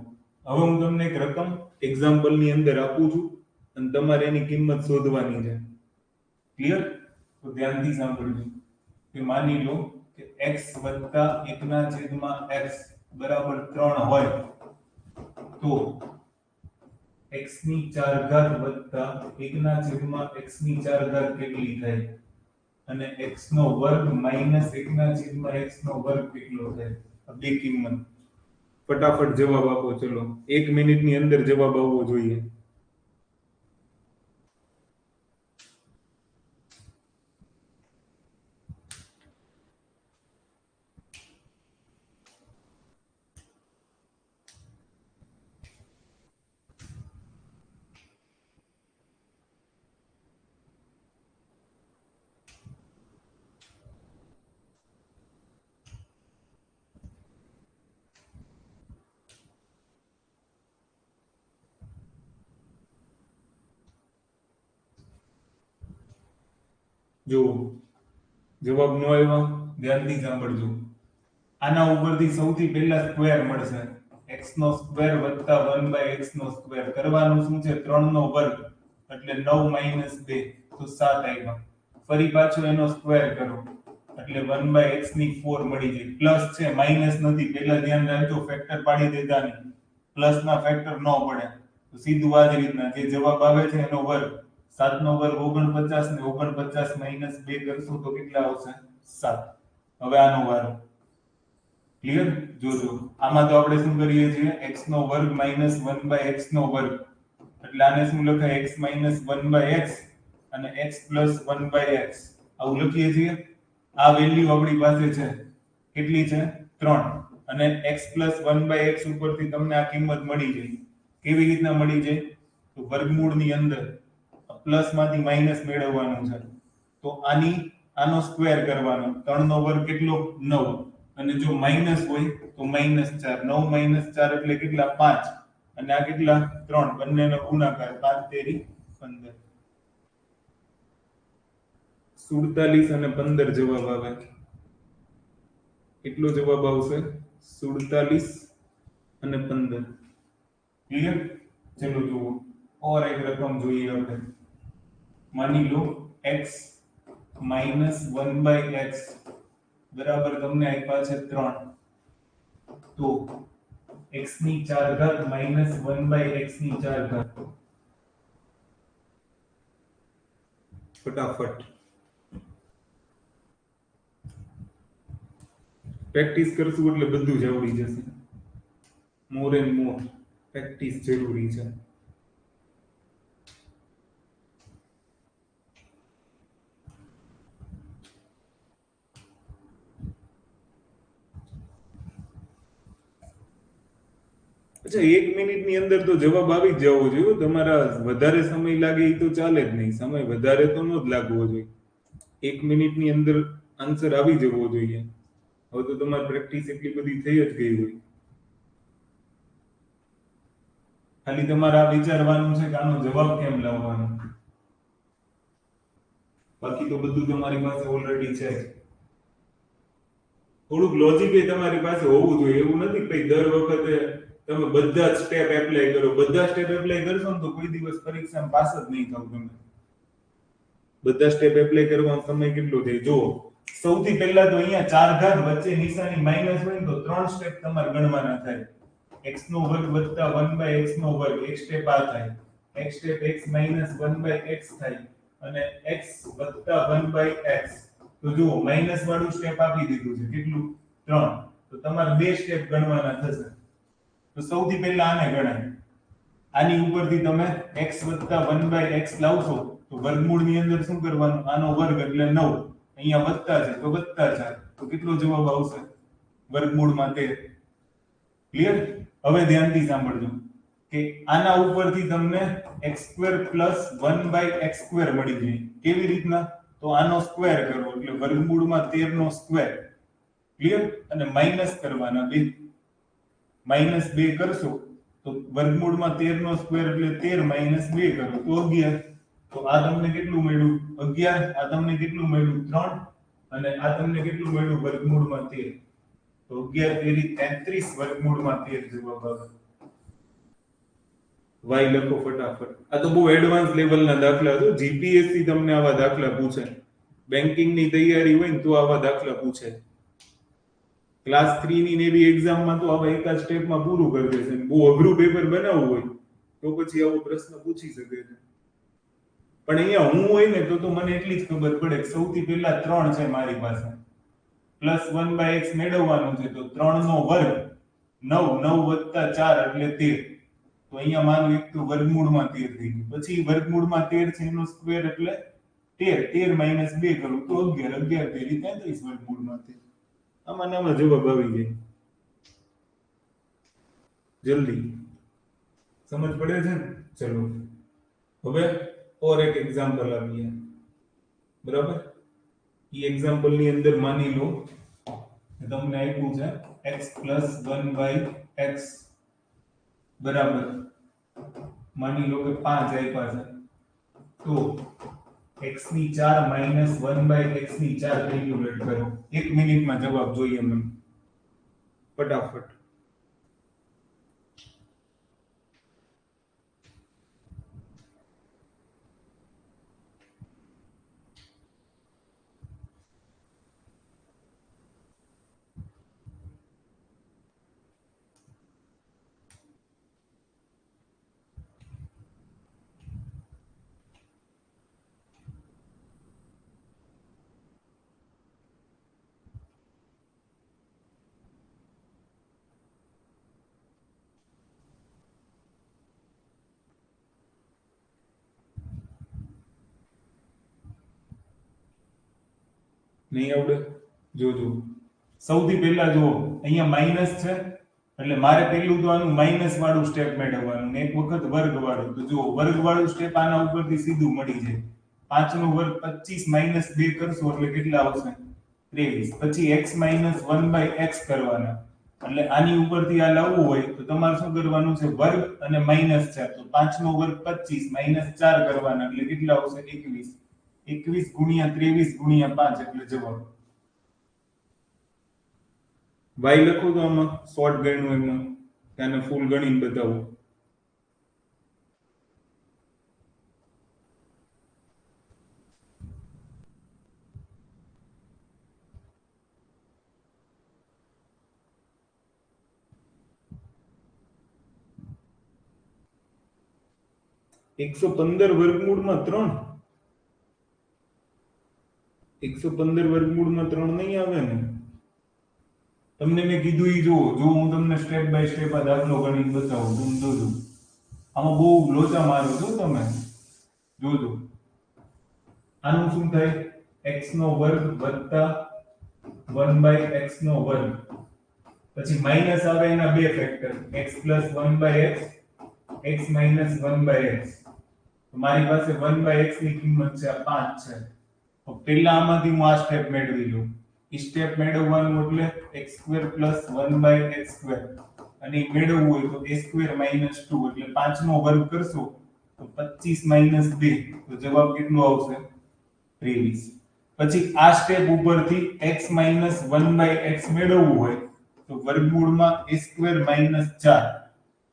હવે હું તમને એક રકમ એક્ઝામ્પલની અંદર આપું છું અને તમારે એની કિંમત શોધવાની છે. ક્લિયર? તો ધ્યાનથી સાંભળજો કે માની લો કે x વત્તા 1 ના છેદમાં x બરાબર 3 હોય તો x ની 4 ઘાત વત્તા 1 ના છેદમાં x ની 4 ઘાત કેટલી થાય? અને x નો વર્ગ માઈનસ 1 ના છેદમાં x નો વર્ગ કેટલો થાય? આ બે કિંમત. ફટાફટ જવાબ આપો. ચલો, 1 મિનિટની અંદર જવાબ આવવો જોઈએ. જો જવાબ ન આવ્યો, ધ્યાનથી સાંભળજો. આના ઉપરથી સૌથી પહેલા સ્ક્વેર મળશે x નો સ્ક્વેર વત્તા 1/x નો સ્ક્વેર કરવાનું શું છે 3 નો વર્ગ એટલે 9 - 2 તો 7 આવ્યા ફરી પાછો એનો સ્ક્વેર કરો એટલે 1/x ની 4 મળી જાય પ્લસ છે માઈનસ નથી પહેલા ધ્યાન રાખજો ફેક્ટર પાડી દેતા નહીં પ્લસ ના ફેક્ટર ન પડે તો સીધું આ જ રીતના જે જવાબ આવે છે એનો વર્ગ 7 નો વર્ગ 49 ને 49 - 2 કરશું તો કેટલા આવશે 7 હવે આનો વારો ક્લિયર જોજો આમાં તો આપણે શું કરીએ છીએ x નો વર્ગ માઈનસ 1/x નો વર્ગ એટલે આને શું લખાય x માઈનસ 1/x અને x પ્લસ 1/x આવું લખીએ છીએ આ વેલ્યુ આપણી પાસે છે કેટલી છે 3 અને x પ્લસ 1/x ઉપરથી તમને આ કિંમત મળી જાય કેવી રીતના મળી જાય તો વર્ગમૂળની અંદર પ્લસ માંથી માઈનસ મેળવવાનું છે તો આનો સ્ક્વેર કરવાનો 3 નો વર્ગ કેટલો 9 અને જો માઈનસ હોય તો -4 9 - 4 એટલે કેટલા 5 અને આ કેટલા 3 બંનેનો ગુણાકાર 5 તેરી 15 47 અને 15 જવાબ આવે કેટલો જવાબ આવશે 47 અને 15 ક્લિયર ચલો જુઓ और एक रकम જોઈએ આપણે માની લો x માઈનસ 1/x બરાબર તમને આપ્યા છે 3 તો x ની 4 ઘાત માઈનસ 1/x ની 4 ઘાત ફટાફટ પ્રેક્ટિસ કરશું એટલે બધું જ આવડી જશે મોર એન્ડ મોર પ્રેક્ટિસ જરૂરી છે अच्छा 1 મિનિટની અંદર તો જવાબ આવી જ જવો જોઈએ તમારા વધારે સમય લાગે એ તો ચાલે જ નહીં સમય વધારે તો ન જ લાગવો જોઈએ 1 મિનિટની અંદર આન્સર આવી જવો જોઈએ હવે તો તમારી પ્રેક્ટિસ એટલી બધી થઈ જ ગઈ હોય ખાલી તમારે આ વિચારવાનું છે કે આનો જવાબ કેમ લાવવાનો બાકી તો બધું તમારી પાસે ઓલરેડી છે થોડુંક લોજિક એ તમારી પાસે હોવું જોઈએ એવું નથી કે દર વખતે તમે બધા જ સ્ટેપ એપ્લાય કરો બધા સ્ટેપ એપ્લાય કરશો ને તો કોઈ દિવસ પરીક્ષામાં પાસ જ નહીં થાવ તમે બધા સ્ટેપ એપ્લાય કરવાનો સમય કેટલો થાય જો સૌથી પહેલા તો અહીંયા 4 ઘાત વચ્ચે નિશાની માઈનસ હોય ને તો 3 સ્ટેપ તમારે ગણવાના થાય x નો વર્ગ વત્તા 1/x નો વર્ગ એક સ્ટેપ આ થાય એક સ્ટેપ x માઈનસ 1/x થાય અને x વત્તા 1/x તો જુઓ માઈનસ વાળું સ્ટેપ આપી દીધું છે કેટલું 3 તો તમારે બે સ્ટેપ ગણવાના થશે તો સૌથી પહેલા આને ગણાય આની ઉપરથી તમે x વત્તા 1/x લાવશો તો વર્ગમૂળની અંદર શું કરવાનું આનો વર્ગ એટલે 9 અહીંયા વત્તા છે તો વત્તા 4 તો કેટલો જવાબ આવશે વર્ગમૂળમાં 13 ક્લિયર હવે ધ્યાનથી સાંભળજો કે આના ઉપરથી તમને x² + 1/x² મળી જાય કેવી રીતના તો આનો સ્ક્વેર કરો એટલે વર્ગમૂળમાં 13 નો સ્ક્વેર ક્લિયર અને માઈનસ કરવાના બે -2 કરશો તો વર્ગમૂળમાં 13 નો સ્ક્વેર એટલે 13 - 2 કરો તો 11 તો આ તમને કેટલું મળ્યું 11 આ તમને કેટલું મળ્યું 3 અને આ તમને કેટલું મળ્યું વર્ગમૂળમાં 13 તો 11 તેરી 33 વર્ગમૂળમાં 13 જવાબ આવે વાય લખો ફટાફટ આ તો બહુ એડવાન્સ લેવલના દાખલા છે જીપીએસસી તમને આવા દાખલા પૂછે બેન્કિંગની તૈયારી હોય ને તો આવા દાખલા પૂછે ક્લાસ 3 ની ને બી એક્ઝામમાં તો આવા એક જ સ્ટેપમાં પૂરું કરી દેશે બહુ અઘરું પેપર બનાવવું હોય તો પછી આવો પ્રશ્ન પૂછી શકે છે પણ અહીંયા હું હોય ને તો મને એટલી જ ખબર પડે કે સૌથી પહેલા 3 છે મારી પાસે પ્લસ 1/x મેળવવાનું છે તો 3 નો વર્ગ 9 9 + 4 એટલે 13 તો અહીંયા માનું એક તો વર્ગમૂળમાં 13 થઈ ગયું પછી વર્ગમૂળમાં 13 છે એનો સ્ક્વેર એટલે 13 - 2 કરું તો 11 11 તેરી 33 વર્ગમૂળમાં 13 આમાં નામાં જવાબ આવી જાય જલ્દી સમજ પડે છે ને ચલો હવે और एक एग्जांपल आવીએ બરાબર ઈ એક્ઝામ્પલ ની અંદર માની લો તમને આપ્યું છે x + 1/x બરાબર માની લો કે 5 આપ્યા છે તો x ની 4 - 1/x ની 4 કેલ્ક્યુલેટ કરો 1 મિનિટમાં જવાબ જોઈએ મને ફટાફટ. નહીં આવડે? જોજો. સૌથી પહેલા જુઓ અહીંયા માઇનસ છે એટલે મારે પહેલું તો આનું માઇનસ વાળું સ્ટેપ મેળવવાનું ને એક વખત વર્ગ વાળું. તો જુઓ વર્ગ વાળું સ્ટેપ આના ઉપરથી સીધું મળી જાય. 5 નો વર્ગ 25 - 2 કરશો એટલે કેટલા આવશે? 23. પછી x - 1/x કરવાના. એટલે આની ઉપરથી આ લાવવું હોય તો તમારે શું કરવાનું છે? વર્ગ અને -4. તો 5 નો વર્ગ 25 - 4 કરવાના એટલે કેટલા આવશે? 21. 21 × 23 × 5 એટલે જવાબ. y લખો તો આમાં શોર્ટ ગણ્યું એમાં તેને ફૂલ ગણીને બતાવો. એકસો 15 વર્ગમૂળમાં 3. 115 વર્ગમૂળમાં 3 નહીં આવે ને? તમને મેં કીધું ઈ જુઓ. જો હું તમને સ્ટેપ બાય સ્ટેપ આ દાખલો ગણીને બતાવું તમે જોજો. આમાં બહુ લોચા મારો છો તમે. જોજો. આનું શું થાય? x નો વર્ગ વત્તા 1/x નો વર્ગ. પછી માઈનસ આવે એના બે factor x + 1/x x - 1/x. તો મારી પાસે 1/x ની કિંમત છે આ 5 છે. તો પહેલા આમાંથી હું આ સ્ટેપ મેળવી લઉં. ઈ સ્ટેપ મેળવવાનું એટલે x² + 1/x². અને ઈ મેળવવું હોય તો a² - 2 એટલે 5 નો વર્ગ કરશો તો 25 - 2 તો જવાબ કેટલો આવશે? 23. પછી આ સ્ટેપ ઉપરથી x - 1/x મેળવવું હોય તો વર્ગમૂળમાં a² - 4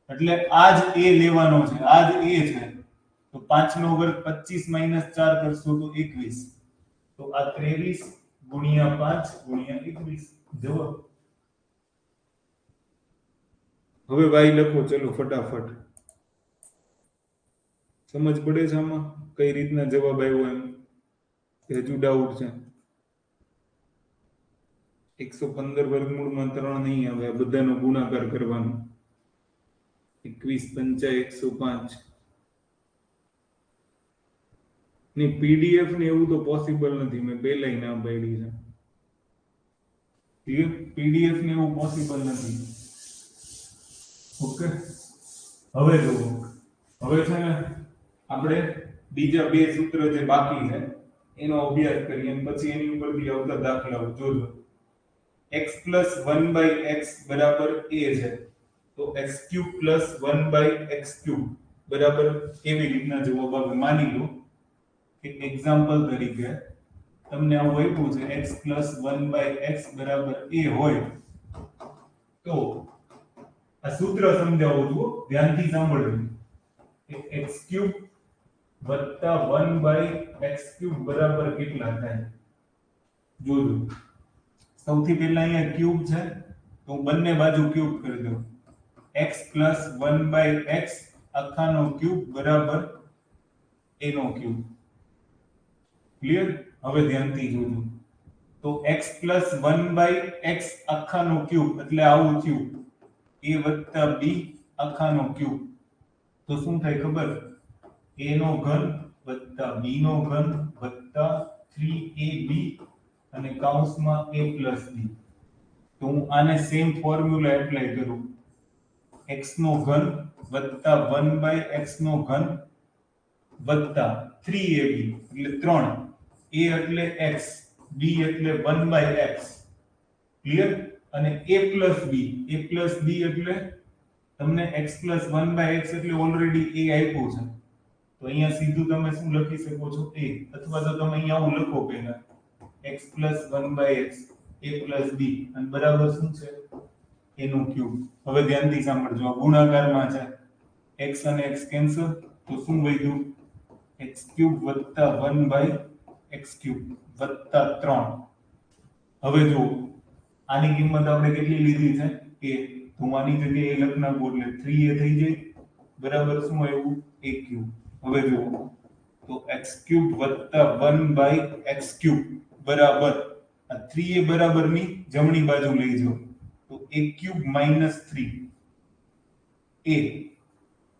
એટલે આ જ a લેવાનો છે. આ જ a છે. તો 5 નો વર્ગ 25 - 4 કરશો તો 21. તો આ 23 × 5 × 21 જવાબ. હવે y લખો ચલો ફટાફટ. સમજ પડે છે આમાં કઈ રીતના જવાબ આવ્યો એમ? હજુ ડાઉટ છે? 115 વર્ગમૂળમાં 3 નહીં આવે. આ બધાનો ગુણાકાર કરવાનો. 21 × 5 = 105. ની પીડીએફ ને એવું તો પોસિબલ નથી. મેં પહેલાય ના પાડી છે. પીડીએફ ને એવું પોસિબલ નથી. ઓકે. હવે જુઓ. હવે છે ને આપણે બીજા બે સૂત્ર જે બાકી છે એનો અભ્યાસ કરીએ અને પછી એની ઉપરથી આવતા દાખલાઓ જોજો. x + 1/x બરાબર a છે. તો x³ + 1/x³ બરાબર કેવી રીતના જવાબ આવે? માની લો કે એક્ઝામ્પલ તરીકે તમને આવું આપ્યું છે x + 1/x બરાબર a હોય તો આ સૂત્ર સમજાવું છું, ધ્યાનથી સાંભળજો. x³ + 1/x³ બરાબર કેટલા થાય? જોજો. સૌથી પહેલા અહીંયા ક્યુબ છે તો હું બંને બાજુ ક્યુબ કરી દઉં. x + 1/x આખાનો ક્યુબ બરાબર a નો ક્યુબ. ક્લિયર? હવે ધ્યાનથી જોજો. તો x + 1/x આખાનો ક્યુબ એટલે આવું થયું a + b આખાનો ક્યુબ. તો શું થાય ખબર? a નો ઘન + b નો ઘન + 3ab અને કૌંસમાં a + b. તો હું આને સેમ ફોર્મ્યુલા એપ્લાય કરું. x નો ઘન + 1/x નો ઘન + 3ab એટલે 3. a એટલે x, b એટલે 1/x. ક્લિયર? અને a + b એટલે તમને x + 1/x એટલે ઓલરેડી a આપ્યું છે. તો અહીંયા સીધું તમે શું લખી શકો છો? a. અથવા તો તમે અહીંયા આવું લખો પહેલા x + 1/x a + b અને બરાબર શું છે? a નો ક્યુબ. હવે ધ્યાનથી સાંભળજો, આ ગુણાકારમાં છે, x અને x કેન્સલ, તો શું વધ્યું? x ક્યુબ વત્તા 1 બાય x ક્યુબ વત્તા 3. હવે જો આની કિંમત આપણે કેટલી લીધી છે? a. તો હું આની જગ્યાએ a લખ નાખું એટલે 3a થઈ જાય, બરાબર શું આવ્યું? a cube. હવે જો તો x ક્યુબ વત્તા 1 બાય x ક્યુબ બરાબર આ 3a બરાબર ની જમણી બાજુ લઈ જાઓ તો a ક્યુબ માઇનસ 3a.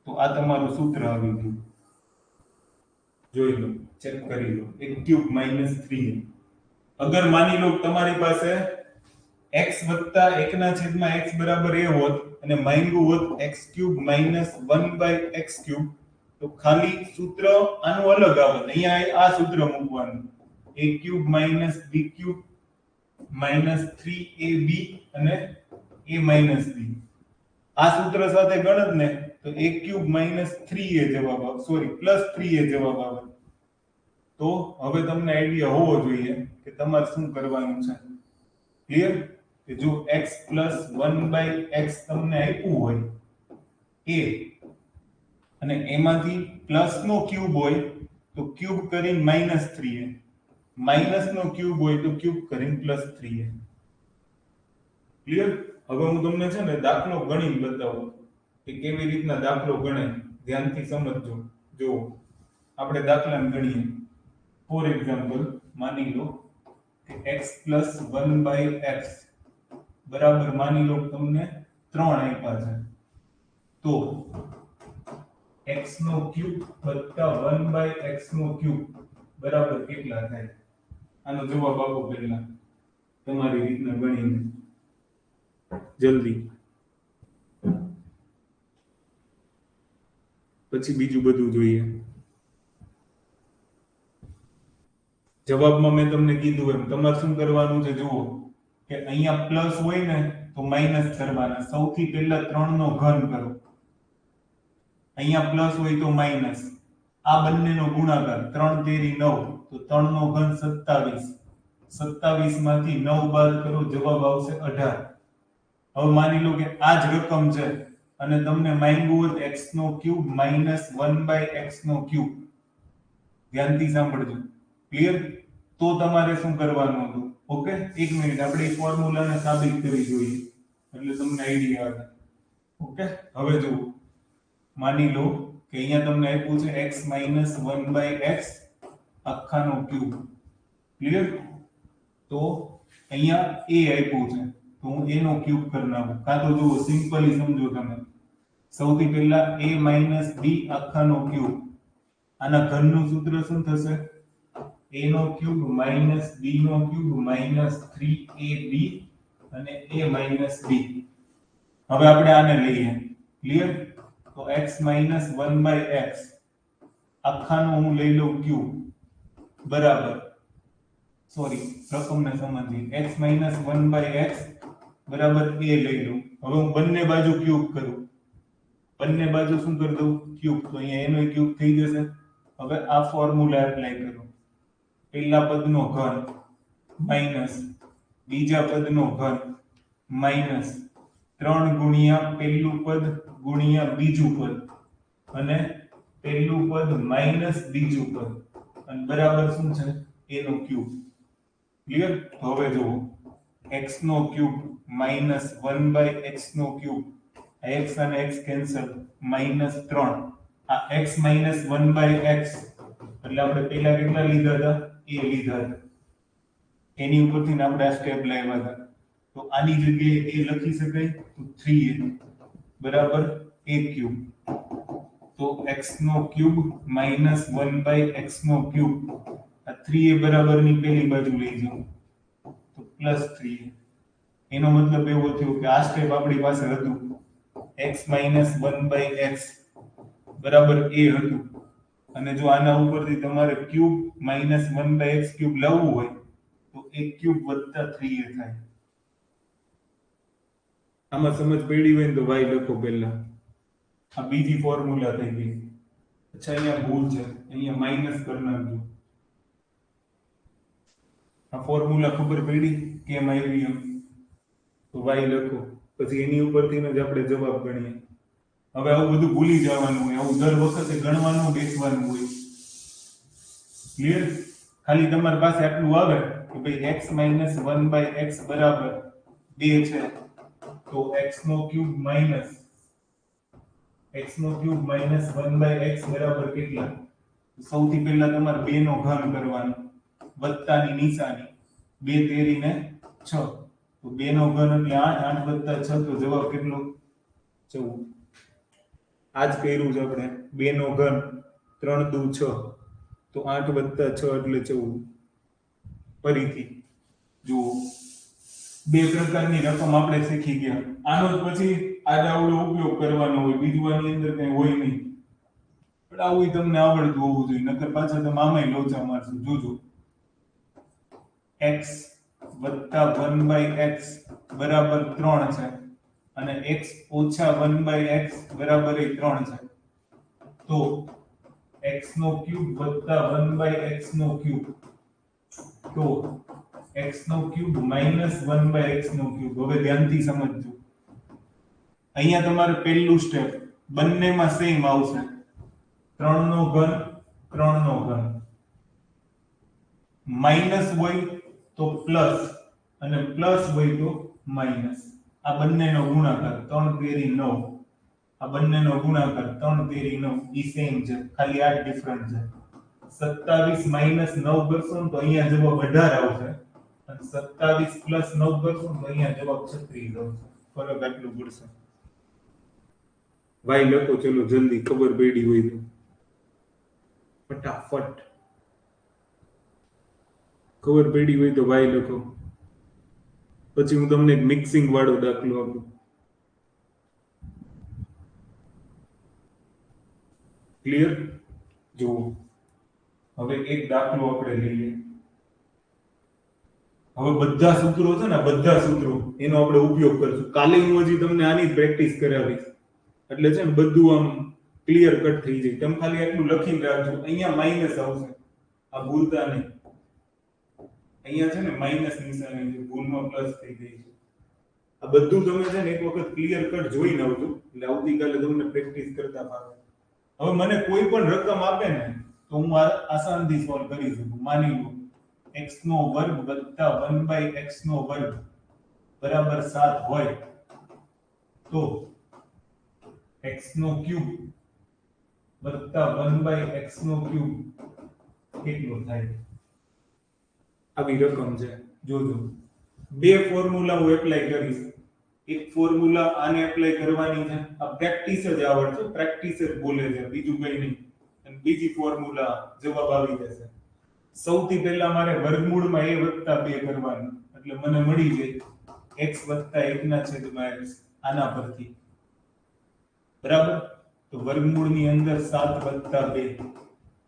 તો આ તમારું સૂત્ર આવી ગયું, જોઈ લો, ચેક કરી લો, a ક્યુબ માઇનસ 3a. અગર માની લો તમારી પાસે x વત્તા 1 ના છેદમાં x બરાબર a હોત અને માંગ્યું હોત x cube minus 1 by x cube, તો ખાલી સૂત્ર આનું અલગ આવે, અહીંયા આ સૂત્ર મૂકવાનું, a cube minus b cube minus 3ab અને a માઇનસ b. આ સૂત્ર સાથે ગણત ને તો a ક્યુબ માઇનસ 3a જવાબ આવે, સોરી પ્લસ 3a જવાબ આવે. તો હવે તમને આઈડિયા હોવો જોઈએ કે તમારે શું કરવાનું છે. ક્લિયર? કે જો x પ્લસ 1 બાય x તમને આપ્યું હોય a અને એમાંથી પ્લસ નો ક્યુબ હોય તો ક્યુબ કરીને માઇનસ 3a, માઇનસ નો ક્યુબ હોય તો ક્યુબ કરીને પ્લસ 3a. ક્લિયર? હવે હું તમને છે ને દાખલો ગણીને બતાવું કે કેવી રીતના દાખલો ગણે, ધ્યાનથી સમજજો. જો આપણે દાખલાને ગણીએ. ફોર એક્ઝામ્પલ, માની લો કે x પ્લસ 1 બાય x બરાબર માની લો તમને 3 આપ્યા છે, તો x નો ક્યુબ વત્તા 1 બાય x નો ક્યુબ બરાબર કેટલા થાય? આનો જવાબ આપો પહેલા તમારી રીતના ગણીને, જલ્દી, પછી બીજું બધું જોઈએ. જવાબમાં મેં તમને કીધું એમ તમારે શું કરવાનું છે, જુઓ કે અહીંયા પ્લસ હોય ને તો માઇનસ કરવાના. સૌથી પહેલા 3 નો ઘન કરો, અહીંયા પ્લસ હોય તો માઇનસ, આ બંનેનો ગુણાકાર 3 તેરી 9, તો 3 નો ઘન 27, 27 માંથી 9 બાદ કરો, જવાબ આવશે 18. હવે માની લો કે આ જ રકમ છે અને તમને માંગ્યું હોત x નો ક્યુબ માઇનસ 1 બાય x નો ક્યુબ. ધ્યાનથી સાંભળજો. ક્લિયર? તો તમારે શું કરવાનું હતું? ઓકે, એક મિનિટ, આપણે એ ફોર્મ્યુલાને સાબિત કરી જોઈએ એટલે તમને આઈડિયા આવે. ઓકે, હવે જુઓ, માની લો કે અહીંયા તમને આપ્યું છે x માઇનસ 1 બાય x આખાનો ક્યુબ. ક્લિયર? તો અહીંયા a આપ્યું છે તો હું a નો ક્યુબ કરી નાખું, કાં તો જુઓ સિમ્પલી સમજો તમે. સૌથી પહેલા a માઇનસ b આખાનો ક્યુબ, આના ઘનનું સૂત્ર શું થશે? a નો ક્યુબ માઇનસ b નો ક્યુબ માઇનસ 3ab અને a માઇનસ b. હવે આપણે આને લઈએ. ક્લિયર? તો x માઇનસ 1 બાય x આખાનો હું લઈ લઉં ક્યુબ બરાબર, સોરી રકમને સમજીએ, x માઇનસ 1 બાય x બરાબર a લઈ લઉં. હવે હું બંને બાજુ ક્યુબ કરું, બંને બાજુ શું કરી દઉં? ક્યુબ. તો અહીંયા એનો ક્યુબ થઈ જશે. હવે આ ફોર્મ્યુલા એપ્લાય કરો. પહેલા પદનો ઘન માઇનસ બીજા પદનો ઘન માઇનસ 3 ગુણ્યા પહેલું પદ ગુણ્યા બીજું પદ અને પહેલું પદ માઇનસ બીજું પદ અને બરાબર શું છે? a નો ક્યુબ. ક્લિયર? હવે જુઓ, x નો ક્યુબ માઇનસ 1 બાય x નો ક્યુબ, x અને x કેન્સલ, માઇનસ 3. આ x માઇનસ 1 બાય x એટલે આપણે પહેલા કેટલા લીધા હતા? a લીધા હતા. એની ઉપરથી આપણે આ સ્ટેપ લાવ્યા હતા. તો આની જગ્યાએ a લખી શકાય તો 3a બરાબર a ક્યુબ. તો x નો ક્યુબ માઇનસ 1 બાય x નો ક્યુબ, આ 3a બરાબરની પહેલી બાજુ લઈ જાઓ તો પ્લસ 3a. એનો મતલબ એવો થયો કે આ સ્ટેપ આપણી પાસે હતું, x માઇનસ 1 બાય x બરાબર a હતું, અને જો આના ઉપરથી તમારે cube minus 1 by x cube લાવવું હોય તો a ક્યુબ વત્તા 3a થાય. આમાં સમજ પડી હોય ને તો y લખો પહેલા. આ બીજી ફોર્મ્યુલા થઈ ગઈ. અચ્છા, અહીંયા ભૂલ છે, અહીંયા માઇનસ કરી નાખજો. આ ફોર્મ્યુલા ખબર પડી કેમ આવી એમ? તો y લખો. પછી એની ઉપરથી જ આપણે જવાબ ગણીએ. હવે આવું બધું ભૂલી જવાનું હોય, આવું દર વખતે ગણવાનું બેસવાનું હોય. ક્લિયર? ખાલી તમારી પાસે આટલું આવે કે ભાઈ x - 1/x બરાબર 2 છે, તો x નો ક્યુબ માઈનસ x નો ક્યુબ માઈનસ 1/x બરાબર કેટલા? સૌથી પહેલા તમારે 2 નો ઘન કરવાનો, વત્તાની નિશાની, 2 તેરી ને 6, તો 2 નો ઘન એટલે 8, 8 + 6 તો જવાબ કેટલો? 14. આજ કર્યું છે આપણે. 2 નો ઘન 3 દુ 6, તો 8 + 6 એટલે 14. ફરીથી જુઓ, બે પ્રકારની રકમ આપણે શીખી ગયા. આનો જ પછી આડાઅવળો ઉપયોગ કરવાનો હોય, બીજું આની અંદર કંઈ હોય નહીં. પણ આવું તમને આવડતું હોવું જોઈએ, નકર પાછા તમે આમાંય લોચા મારશો. જોજો, x + 1/x બરાબર 3 છે અને x - 1/x બરાબર 3 છે, તો x નો ક્યુબ વત્તા 1/x નો ક્યુબ, તો x નો ક્યુબ માઈનસ 1/x નો ક્યુબ. હવે ધ્યાનથી સમજજો. અહીંયા તમારે પહેલું સ્ટેપ બંનેમાં સેમ આવશે. 3 નો ઘન 3 નો ઘન, માઈનસ હોય તો પ્લસ અને પ્લસ હોય તો માઈનસ. આ બંનેનો ગુણાકાર 3 તેરી 9, આ બંનેનો ગુણાકાર 3 તેરી 9 ઈ સેમ છે, ખાલી આ ડિફરન્ટ છે. 27 માઈનસ 9 કરશો તો અહીંયા જવાબ 18 આવશે, અને 27 પ્લસ 9 કરશો તો અહીંયા જવાબ 36 આવશે. ફરક આટલું પડશે. ભાઈ લખો, ચલો જલ્દી, ખબર પડી હોય તો ફટાફટ. ખબર પડી હોય તો ભાઈ લખો, પછી હું તમને એક મિક્સિંગ વાળો દાખલો આપું. ક્લિયર? જુઓ, હવે એક દાખલો આપણે લઈએ. હવે બધા સૂત્રો છે ને, બધા સૂત્રો એનો આપણે ઉપયોગ કરશું. કાલે હું હજી તમને આની પ્રેક્ટિસ કરાવીશ, એટલે છે ને બધું આમ ક્લિયર કટ થઈ જાય. તમે ખાલી આટલું લખીને રાખજો. અહીંયા માઈનસ આવશે, આ ભૂલતા નહીં. અહીંયા છે ને માઈનસ નિશાની છે, ભૂલમાં પ્લસ થઈ ગઈ છે. આ બધું તમે છે ને એક વખત ક્લિયર કટ જોઈને આવજો, એટલે આવતીકાલે તમને પ્રેક્ટિસ કરતા ફાવે. હવે મને કોઈ પણ રકમ આપે ને તો હું આસાનથી સોલ્વ કરી શકું. માની લો x નો વર્ગ વત્તા 1/x નો વર્ગ બરાબર 7 હોય, તો x નો ક્યુબ વત્તા 1/x નો ક્યુબ કેટલો થાય? આવી રકમ છે. જોજો, બે ફોર્મ્યુલા હું એપ્લાય કરીશ. એક ફોર્મ્યુલા આને એપ્લાય કરવાની છે, આ પ્રેક્ટિસ જ આવડશે, પ્રેક્ટિસ જ બોલે છે, બીજું કંઈ નહીં. અને બીજી ફોર્મ્યુલા જવાબ આવી જશે. સૌથી પહેલા મારે વર્ગમૂળમાં a વત્તા 2 કરવાનું, એટલે મને મળી જાય x વત્તા 1/x આના પરથી. બરાબર? તો વર્ગમૂળની અંદર 7 વત્તા 2,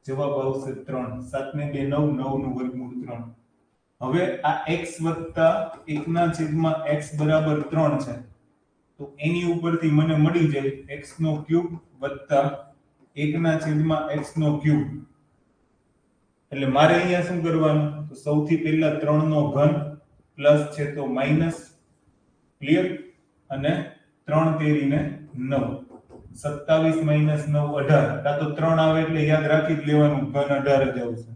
જવાબ આવશે 3. 7 ને 2 9, 9 નું વર્ગમૂળ 3. હવે આ x વત્તા 1/x બરાબર 3 છે, તો એની ઉપરથી મને મળી જાય x નો ક્યુબ વત્તા 1/x નો ક્યુબ. એટલે મારે અહીંયા શું કરવાનું? તો સૌથી પહેલા 3 નો ઘન પ્લસ છે તો માઈનસ. ક્લિયર? અને 3 તેરી ને 9, 27 માઈનસ 9 18. કાં તો 3 આવે એટલે યાદ રાખી જ લેવાનું, ઘન 18 જ આવશે.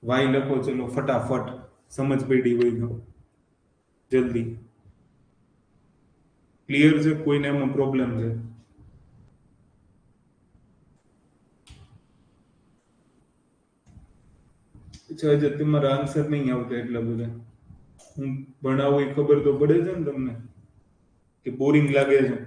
વાય લખો, ચલો ફટાફટ. સમજ પડી હોય તો જલ્દી. ક્લિયર છે? કોઈને એમાં પ્રોબ્લેમ છે? અચ્છા, હજુ તમારા આન્સર નહીં આવતા એટલા બધા. હું ભણાવું એ ખબર તો પડે છે ને તમને કે બોરિંગ લાગે છે?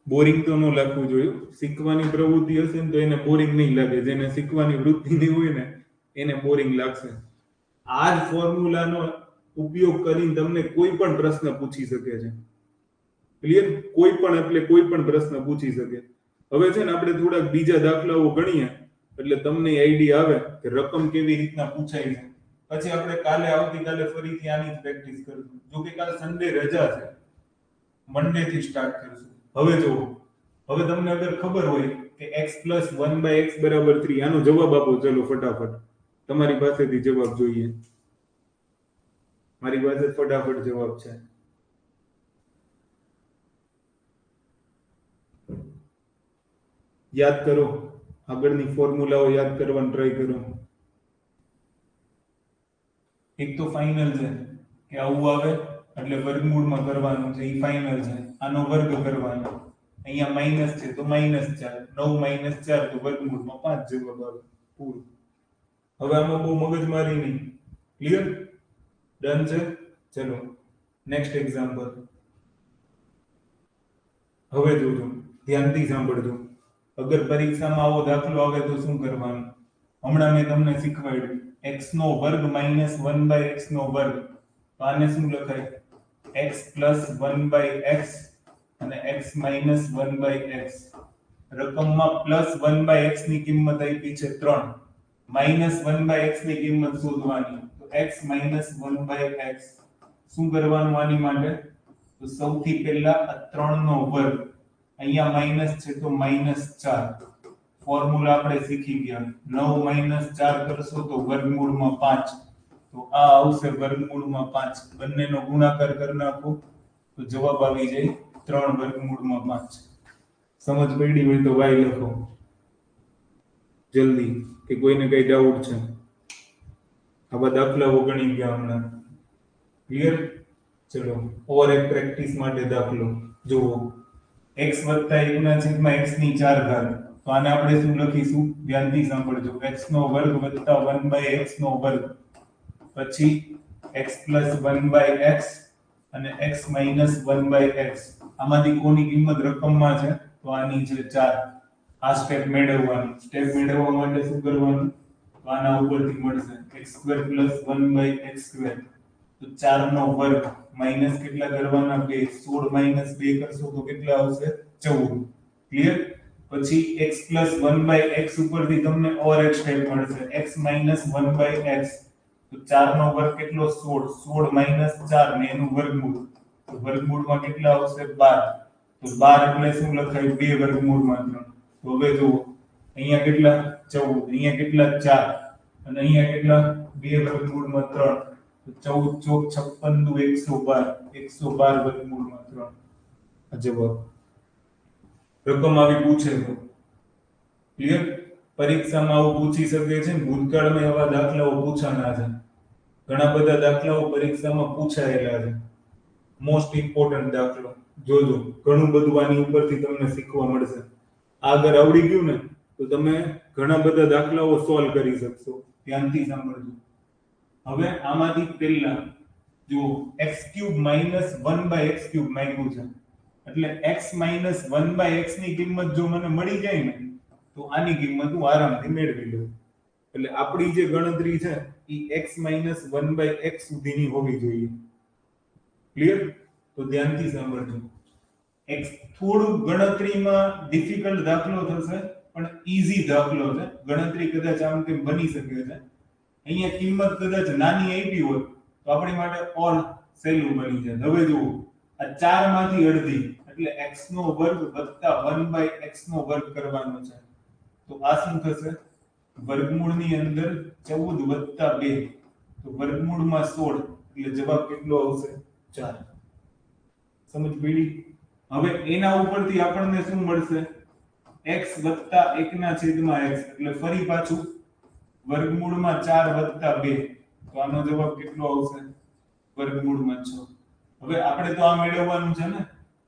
બોરિંગ તો ન લાગવું જોઈએ. શીખવાની પ્રવૃત્તિ હશે ને તો એને બોરિંગ નહીં લાગે. જેને શીખવાની વૃત્તિ નહીં હોય ને એને બોરિંગ લાગશે. આ જ ફોર્મ્યુલાનો ઉપયોગ કરીને તમને કોઈ પણ પ્રશ્ન પૂછી શકે છે. ક્લિયર? કોઈ પણ એટલે કોઈ પણ પ્રશ્ન પૂછી શકે. હવે છે ને આપણે થોડાક બીજા દાખલાઓ ગણીએ એટલે તમને આઈડિયા આવે કે રકમ કેવી રીતના પૂછાય છે. પછી આપણે આવતીકાલે ફરીથી આની પ્રેક્ટિસ કરીશું. જો કે કાલે સન્ડે રજા છે, મંડે થી સ્ટાર્ટ કરીશું. હવે જુઓ, હવે તમને અગર ખબર હોય કે x + 1/x = 3, આનો જવાબ આપો ચલો ફટાફટ. તમારી પાસેથી જવાબ જોઈએ. મારી પાસે ફટાફટ જવાબ છે. યાદ કરો, આગળની ફોર્મ્યુલાઓ યાદ કરવાનો ટ્રાય કરો. એક તો ફાઇનલ છે કે આવું આવે એટલે વર્ગમૂળમાં કરવાનું છે, એ ફાઇનલ છે. આનો વર્ગ કરવાનો, અહીંયા માઈનસ છે તો -4, 9 - 4 તો વર્ગમૂળમાં 5 જવાબ આવે. પૂરું. હવે આમાં બહુ મગજમારી નહીં. ક્લિયર? ડન છે? ચલો નેક્સ્ટ એક્ઝામ્પલ. હવે જોજો, ધ્યાનથી સાંભળજો. અગર પરીક્ષામાં આવો દાખલો આવે તો શું કરવાનું? હમણાં મેં તમને શીખવાડ્યું, x નો વર્ગ માઇનસ 1/x નો વર્ગ. તો આને શું લખાય? x પ્લસ 1/x અને x માઇનસ 1/x. રકમમાં પ્લસ 1/x ની કિંમત આપી છે 3, માઇનસ 1/x ની કિંમત શોધવાની. તો x માઇનસ 1/x. શું કરવાનું આની માટે? તો સૌથી પહેલા આ 3 નો વર્ગ, અહીંયા માઈનસ છે તો -4. ફોર્મ્યુલા આપણે શીખી ગયા. 9 - 4 કરશો તો વર્ગમૂળમાં 5. તો આ આવશે વર્ગમૂળમાં 5. બંનેનો ગુણાકાર કરી નાખો તો જવાબ આવી જાય 3 વર્ગમૂળમાં 5. સમજ પડી હોય તો y લખો જલ્દી, કે કોઈને કઈ ડાઉટ છે? આવા દાખલાઓ ગણી ગયા હમણાં. ક્લિયર? ચલો ઓર એક પ્રેક્ટિસ માટે દાખલો જુઓ. x + 1/x ની 4 ઘાત. તો આને આપણે શું લખીશું? ધ્યાનથી સાંભળજો. x નો વર્ગ વત્તા 1/x નો વર્ગ, પછી x પ્લસ 1/x અને x માઇનસ 1/x. આમાંથી કોની કિંમત રકમમાં છે? તો આની છે 4. આ સ્ટેપ મેળવવાનું. સ્ટેપ મેળવવા માટે શું કરવાનું? તો આના ઉપરથી મળશે x² + 1/x². તો 4 નો વર્ગ માઈનસ કેટલા કરવાના? 2. 16 - 2 કરશો તો કેટલા આવશે? 14. ક્લિયર? પછી x + 1/x ઉપરથી તમને ઓર એક સ્ટેપ મળશે, x માઇનસ 1/x. તો 4 નો વર્ગ કેટલો? 16. 16 - 4 ને એનું વર્ગમૂળ. તો વર્ગમૂળમાં કેટલા આવશે? 12. તો 12 એટલે શું લખાય? 2 વર્ગમૂળમાં 3. તો હવે જુઓ, અહીંયા કેટલા? 14. અહીંયા કેટલા? 4. અને અહીંયા કેટલા? 2 વર્ગમૂળમાં 3. તો 14 × 56 = 112. 112 વર્ગમૂળમાં 3. આ જવાબ. રકમ આવી પૂછે તો ક્લિયર? પરીક્ષામાં આવું પૂછી શકે છે. ભૂતકાળમાં એવા દાખલાઓ પૂછાના છે. ઘણા બધા દાખલાઓ પરીક્ષામાં પૂછાયેલા છે. મોસ્ટ ઇમ્પોર્ટન્ટ દાખલો જોજો. ઘણું બધું આની ઉપરથી તમને શીખવા મળશે. આગળ આવડી ગયું ને તો તમે ઘણા બધા દાખલાઓ સોલ્વ કરી શકશો. ધ્યાનથી સાંભળજો. હવે આમાંથી પહેલા જો x³ - 1/x³ માંગ્યું છે, એટલે x માઇનસ 1/x ની કિંમત જો મને મળી જાય ને તો આની કિંમત હું આરામથી મેળવી લઉં. એટલે આપણી જે ગણતરી છે એ x માઇનસ 1/x સુધીની હોવી જોઈએ. ક્લિયર? તો ધ્યાનથી સાંભળજો. એક થોડું ગણતરીમાં ડિફિકલ્ટ દાખલો થશે, પણ ઈઝી દાખલો છે. ગણતરી કદાચ આમ તેમ બની શકે છે. અહીંયા કિંમત કદાચ નાની આપી હોત તો આપણી માટે ઓર સહેલું બની જાય. હવે જુઓ, આ 4 માંથી અડધી એટલે x નો વર્ગ વત્તા 1/x નો વર્ગ કરવાનો છે. તો આ શું થશે? વર્ગમૂળની અંદર 14 + 2. તો વર્ગમૂળમાં 16 એટલે જવાબ કેટલો આવશે? 4. સમજ પડી? હવે એના ઉપરથી આપણને શું મળશે? x + 1/x. એટલે ફરી પાછું વર્ગમૂળમાં 4 + 2. તો આનો જવાબ કેટલો આવશે? વર્ગમૂળમાં 6. હવે આપણે તો આ મેળવવાનું છે ને,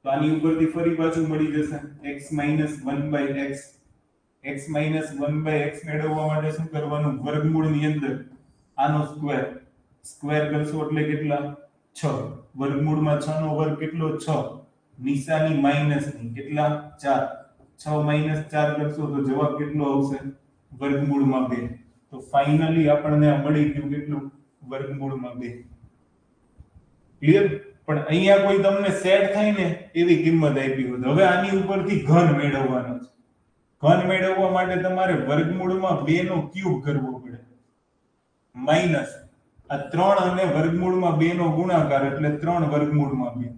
તો આની ઉપરથી ફરી પાછું મળી જશે x minus 1/x. x minus 1/x મેળવવા માટે શું કરવાનું? વર્ગમૂળની અંદર આનો સ્ક્વેર. સ્ક્વેર કરશો એટલે કેટલા? 6. વર્ગમૂળમાં 6 નો વર્ગ કેટલો? 6. નિશાની માઈનસની કેટલા? 4. 6 - 4 કરશો તો જવાબ કેટલો આવશે? વર્ગમૂળમાં 2. તો ફાઇનલી આપણને મળી ગયું કેટલું? વર્ગમૂળમાં 2. ક્લિયર? પણ અહીંયા કોઈ તમને સેટ થાય ને એવી કિંમત આપી હોય. હવે આની ઉપરથી ઘન મેળવવાનો છે. ઘન મેળવવા માટે તમારે વર્ગમૂળમાં 2 નો ક્યુબ કરવો પડે. માઈનસ આ 3 અને વર્ગમૂળમાં 2 નો ગુણાકાર એટલે 3 વર્ગમૂળમાં 2.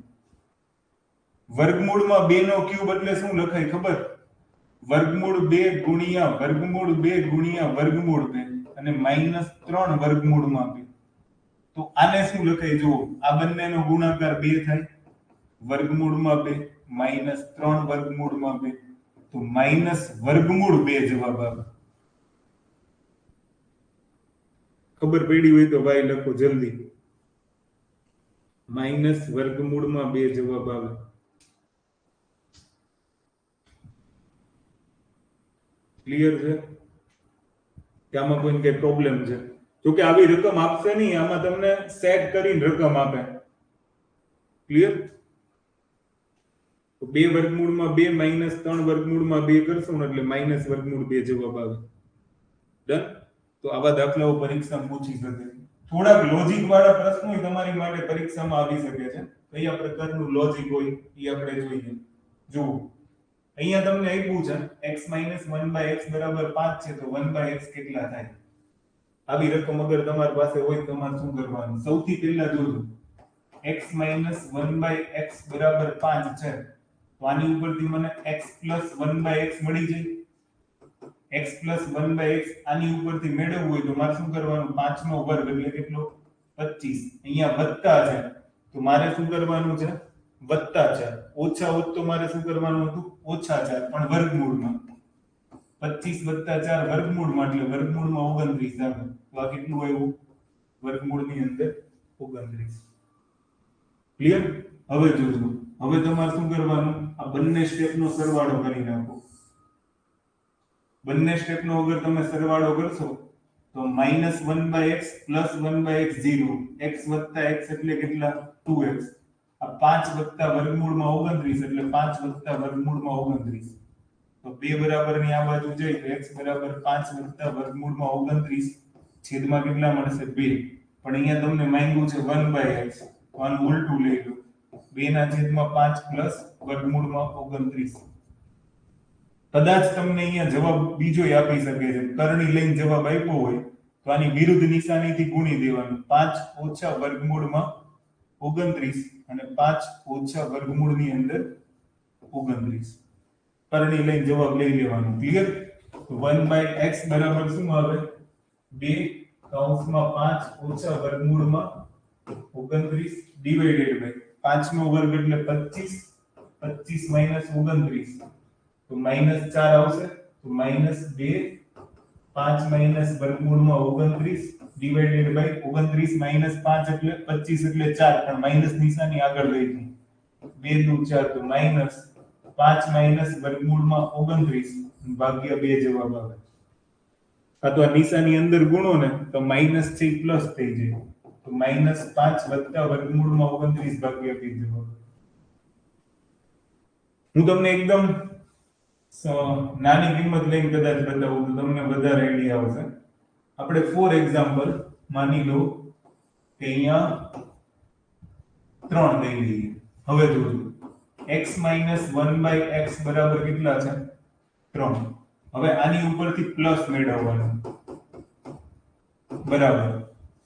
વર્ગમૂળમાં 2 નો ક્યુબ એટલે શું લખાય ખબર? વર્ગમૂળ 2 ગુણ્યા વર્ગમૂળ 2 ગુણ્યા વર્ગમૂળ 2. અને -3 વર્ગમૂળમાં 2. તો આને શું લખાય જુઓ, આ બંનેનો ગુણાકાર 2 થાય, વર્ગમૂળમાં 2 -3 વર્ગમૂળમાં 2, તો વર્ગમૂળ 2 જવાબ આવે. ખબર પડી હોય તો ભાઈ લખો જલ્દી. વર્ગમૂળમાં 2 જવાબ આવે. ક્લિયર છે કે આમાં કોઈ કઈ પ્રોબ્લેમ છે? જો કે આવી રકમ આપશે નહીં, આમાં તમને સેટ કરીને રકમ આપે. ક્લિયર? તો 2 વર્ગમૂળમાં 2 -3 વર્ગમૂળમાં 2 કરશો ને એટલે વર્ગમૂળ 2 જવાબ આવે. ડન? તો આવા દાખલાઓ પરીક્ષામાં પૂછી શકે છે. થોડાક લોજિક વાળા પ્રશ્નો તમારી માટે પરીક્ષામાં આવી શકે છે. કયા પ્રકારનું લોજિક હોય એ આપણે જોઈએ. જુઓ, અહીંયા તમને આપ્યું છે x - 1/x બરાબર 5 છે, તો 1/x કેટલા થાય? આવી રકમ અગર તમારી પાસે હોય તો તમારે શું કરવાનું? સૌથી પહેલા જોજો, x - 1/x બરાબર 5 છે, તો આની ઉપરથી મને x + 1/x મળી જાય. x + 1/x આની ઉપરથી મેળવવું હોય તો મારે શું કરવાનું? 5 નો વર્ગ એટલે કેટલો? 25. અહીંયા વત્તા છે તો મારે શું કરવાનું છે? વત્તા 4. ઓછા હોત તો મારે શું કરવાનું હતું? ઓછા 4, પણ વર્ગમૂળમાં. 25 + 4 વર્ગમૂળમાં એટલે વર્ગમૂળમાં 29 આવે. તો આ કેટલું આવ્યું? વર્ગમૂળની અંદર 29. ક્લિયર? હવે જોજો, હવે તમારે શું કરવાનું? આ બંને સ્ટેપનો સરવાળો કરી નાખો. બંને સ્ટેપનો અગર તમે સરવાળો કરશો તો -1/x + 1/x 0, x + x એટલે કેટલા? 2x. આ 5 + વર્ગમૂળમાં 29 એટલે 5 + વર્ગમૂળમાં 29. તો 2 બરાબરની આ બાજુ જઈ તો x બરાબર 5 + વર્ગમૂળમાં 29 છેદમાં કેટલા મળશે? 2. પણ અહીંયા તમને માંગ્યું છે 1/x, તો આનું ઉલટું લઈ લો, 2/5 + વર્ગમૂળમાં 29. કદાચ તમને અહીંયા જવાબ બીજો આપી શકે છે, કરણી લઈને જવાબ આપ્યો હોય તો આની વિરુદ્ધ નિશાનીથી ગુણી દેવાનું. 5 - વર્ગમૂળમાં 29 અને 5 - વર્ગમૂળની અંદર 29. કરણી લઈને જવાબ લઈ લેવાનો. ક્લિયર? તો 1/x બરાબર શું આવે? 2 - વર્ગમૂળમાં 29 ડિવાઇડેડ બાય 5 નો વર્ગ એટલે 25, 25 - 29 તો -4 આવશે. તો -2 5 - વર્ગમૂળમાં 29 ડિવાઇડેડ બાય 29 - 5 એટલે 25 એટલે 4, પણ માઈનસ નિશાની આગળ લઈ ગઈ. 2 દુ 4 તો -5 - વર્ગમૂળમાં 29 ભાગ્યા 2 જવાબ આવે. આ તો આ નિશાની અંદર ગુણો ને તો માઈનસ થી પ્લસ થઈ જાય. તો -5 + વર્ગમૂળમાં 29 ભાગ્યા 2 જવાબ. હું તમને એકદમ નાની કિંમત લઈને કદાચ બતાવું તો તમને વધારે આઈડિયા આવશે. આપણે ફોર એક્ઝામ્પલ માની લો કે અહીંયા 3 લઈ લઈએ. હવે જોજો, x - 1/x બરાબર કેટલા છે? 3. હવે આની ઉપરથી પ્લસ મેળવવાનું. બરાબર,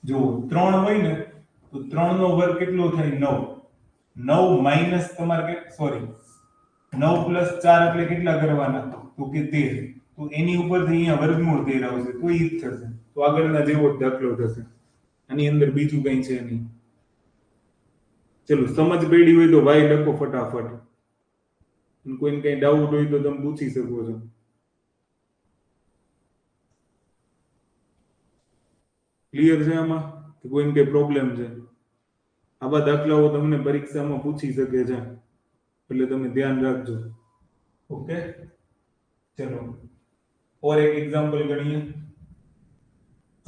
જો 3 હોય ને તો 3 નો વર્ગ કેટલો થાય? 9. 9 માઈનસ તમારે સોરી 9 + 4 એટલે કેટલા કરવાના? તો કે 13. તો એની ઉપરથી અહીંયા વર્ગમૂળ 13 આવશે, તો ઈ જ થશે. તો આગળના જેવો જ દાખલો થશે. આની અંદર બીજું કંઈ છે નહીં. ચલો, સમજ પડી હોય તો ભાઈ લખો ફટાફટ. કોઈને કઈ ડાઉટ હોય તો તમે પૂછી શકો છો. ક્લિયર છે આમાં કે કોઈને કઈ પ્રોબ્લેમ છે? આવા દાખલાઓ તમને પરીક્ષામાં પૂછી શકે છે, એટલે તમે ધ્યાન રાખજો. ઓકે, ચલો ઓર એક એક્ઝામ્પલ ગણીએ.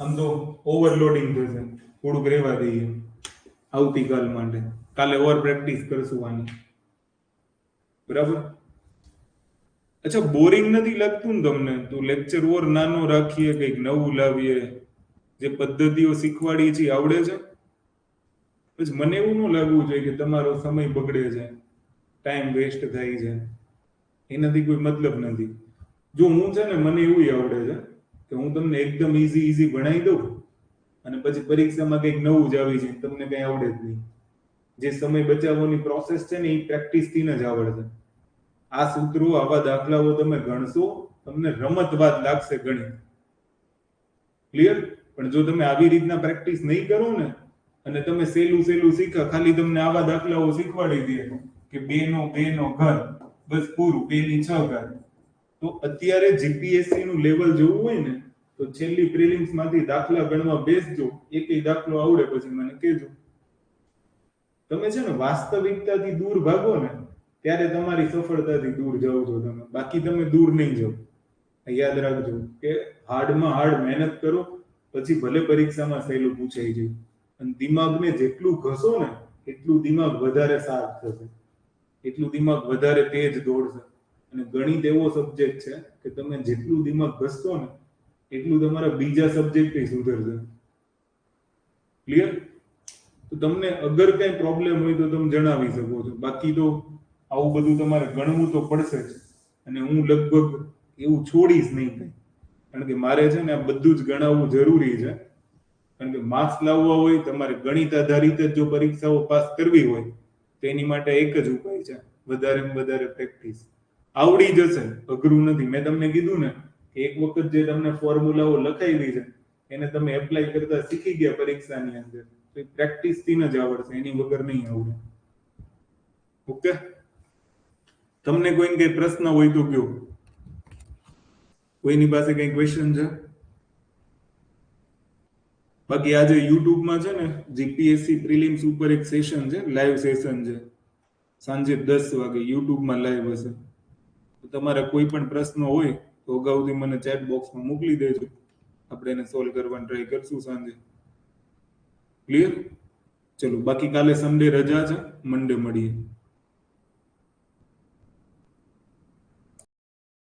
આમ તો ઓવરલોડિંગ થશે, થોડુંક રહેવા દઈએ આવતીકાલ માટે. કાલે ઓર પ્રેક્ટિસ કરશું આની. બરાબર? અચ્છા, બોરિંગ નથી લાગતું ને તમને? તો લેક્ચર ઓર નાનો રાખીએ, કંઈક નવું લાવીએ. જે પદ્ધતિઓ શીખવાડીએ છીએ આવડે છે? પછી મને એવું ન લાગવું જોઈએ કે તમારો સમય બગડે છે, ટાઈમ વેસ્ટ થાય છે. એનાથી કોઈ મતલબ નથી. જો હું છે ને, મને એવું આવડે છે કે હું તમને એકદમ ઈઝી ભણાવી દઉં અને પછી પરીક્ષામાં કંઈક નવું જ આવી જાય, તમને કંઈ આવડે જ નહીં. જે સમય બચાવવાની પ્રોસેસ છે ને, એ પ્રેક્ટિસથી જ આવડે. આ સૂત્રો, આવા દાખલાઓ તમે ગણશો, તમને રમતવાદ લાગશે ગણિત. ક્લિયર? પણ જો તમે આવી રીતના પ્રેક્ટિસ નહીં કરો ને અને તમે સહેલું શીખા, ખાલી તમને આવા દાખલાઓ શીખવાડી દે કે 2 નો ઘન, બસ પૂરું, 2 ની 6 ઘાત. તો અત્યારે જીપીએસસી નું લેવલ જોવું હોય ને તો છેલ્લી પ્રિલિમ્સ માંથી દાખલા ગણવા બેસજો, એકેય દાખલો આવડે પછી મને કહેજો. તમે છે ને વાસ્તવિકતાથી દૂર ભાગો ને ત્યારે તમારી સફળતાથી દૂર જાઓ છો તમે, બાકી તમે દૂર નહીં જાઓ. યાદ રાખજો કે હાર્ડમાં હાર્ડ મહેનત કરો, પછી ભલે પરીક્ષામાં સહેલું પૂછાઈ જાય. અને દિમાગને જેટલું ઘસો ને એટલું દિમાગ વધારે શાર્પ થશે, એટલું દિમાગ વધારે તેજ દોડશે. અને ગણિત એવો સબ્જેક્ટ છે કે તમે જેટલું દિમાગ ઘસશો ને એટલું તમારા બીજા સબ્જેક્ટ સુધરશે. ક્લિયર? તો તમને અગર કઈ પ્રોબ્લેમ હોય તો તમે જણાવી શકો છો, બાકી તો આવું બધું તમારે ગણવું તો પડશે જ. અને હું લગભગ એવું છોડીશ નહીં કંઈ, કારણ કે મારે છે ને આ બધું જ ગણાવવું જરૂરી છે. કારણ કે માર્ક્સ લાવવા હોય, તમારે ગણિત આધારિત જ જો પરીક્ષાઓ પાસ કરવી હોય તો એની માટે એક જ ઉપાય છે, વધારેમાં વધારે પ્રેક્ટિસ. આવડી જશે, અઘરું નથી. મેં તમને કીધું ને કે એક વખત જે તમને ફોર્મ્યુલાઓ લખાવી છે એને તમે એપ્લાય કરતા શીખી ગયા પરીક્ષાની અંદર, તો એ પ્રેક્ટિસથી જ આવડશે, એની વગર નહીં આવડે. ઓકે? તમને કોઈને કઈ પ્રશ્ન હોય તો કયો. કોઈની પાસે કઈ ક્વેશ્ચન છે? બાકી આજે યુટ્યુબમાં છે ને જીપીએસસી પ્રિલિમ્સ ઉપર એક સેશન છે, લાઈવ સેશન છે, સાંજે 10 વાગે યુટ્યુબમાં લાઈવ હશે. તો તમારા કોઈ પણ પ્રશ્ન હોય તો અગાઉથી મને ચેટ બોક્સમાં મોકલી દેજો, આપણે એને સોલ્વ કરવાની ટ્રાય કરશું સાંજે. ક્લિયર? ચલો, બાકી કાલે સન્ડે રજા છે, મંડે મળીએ.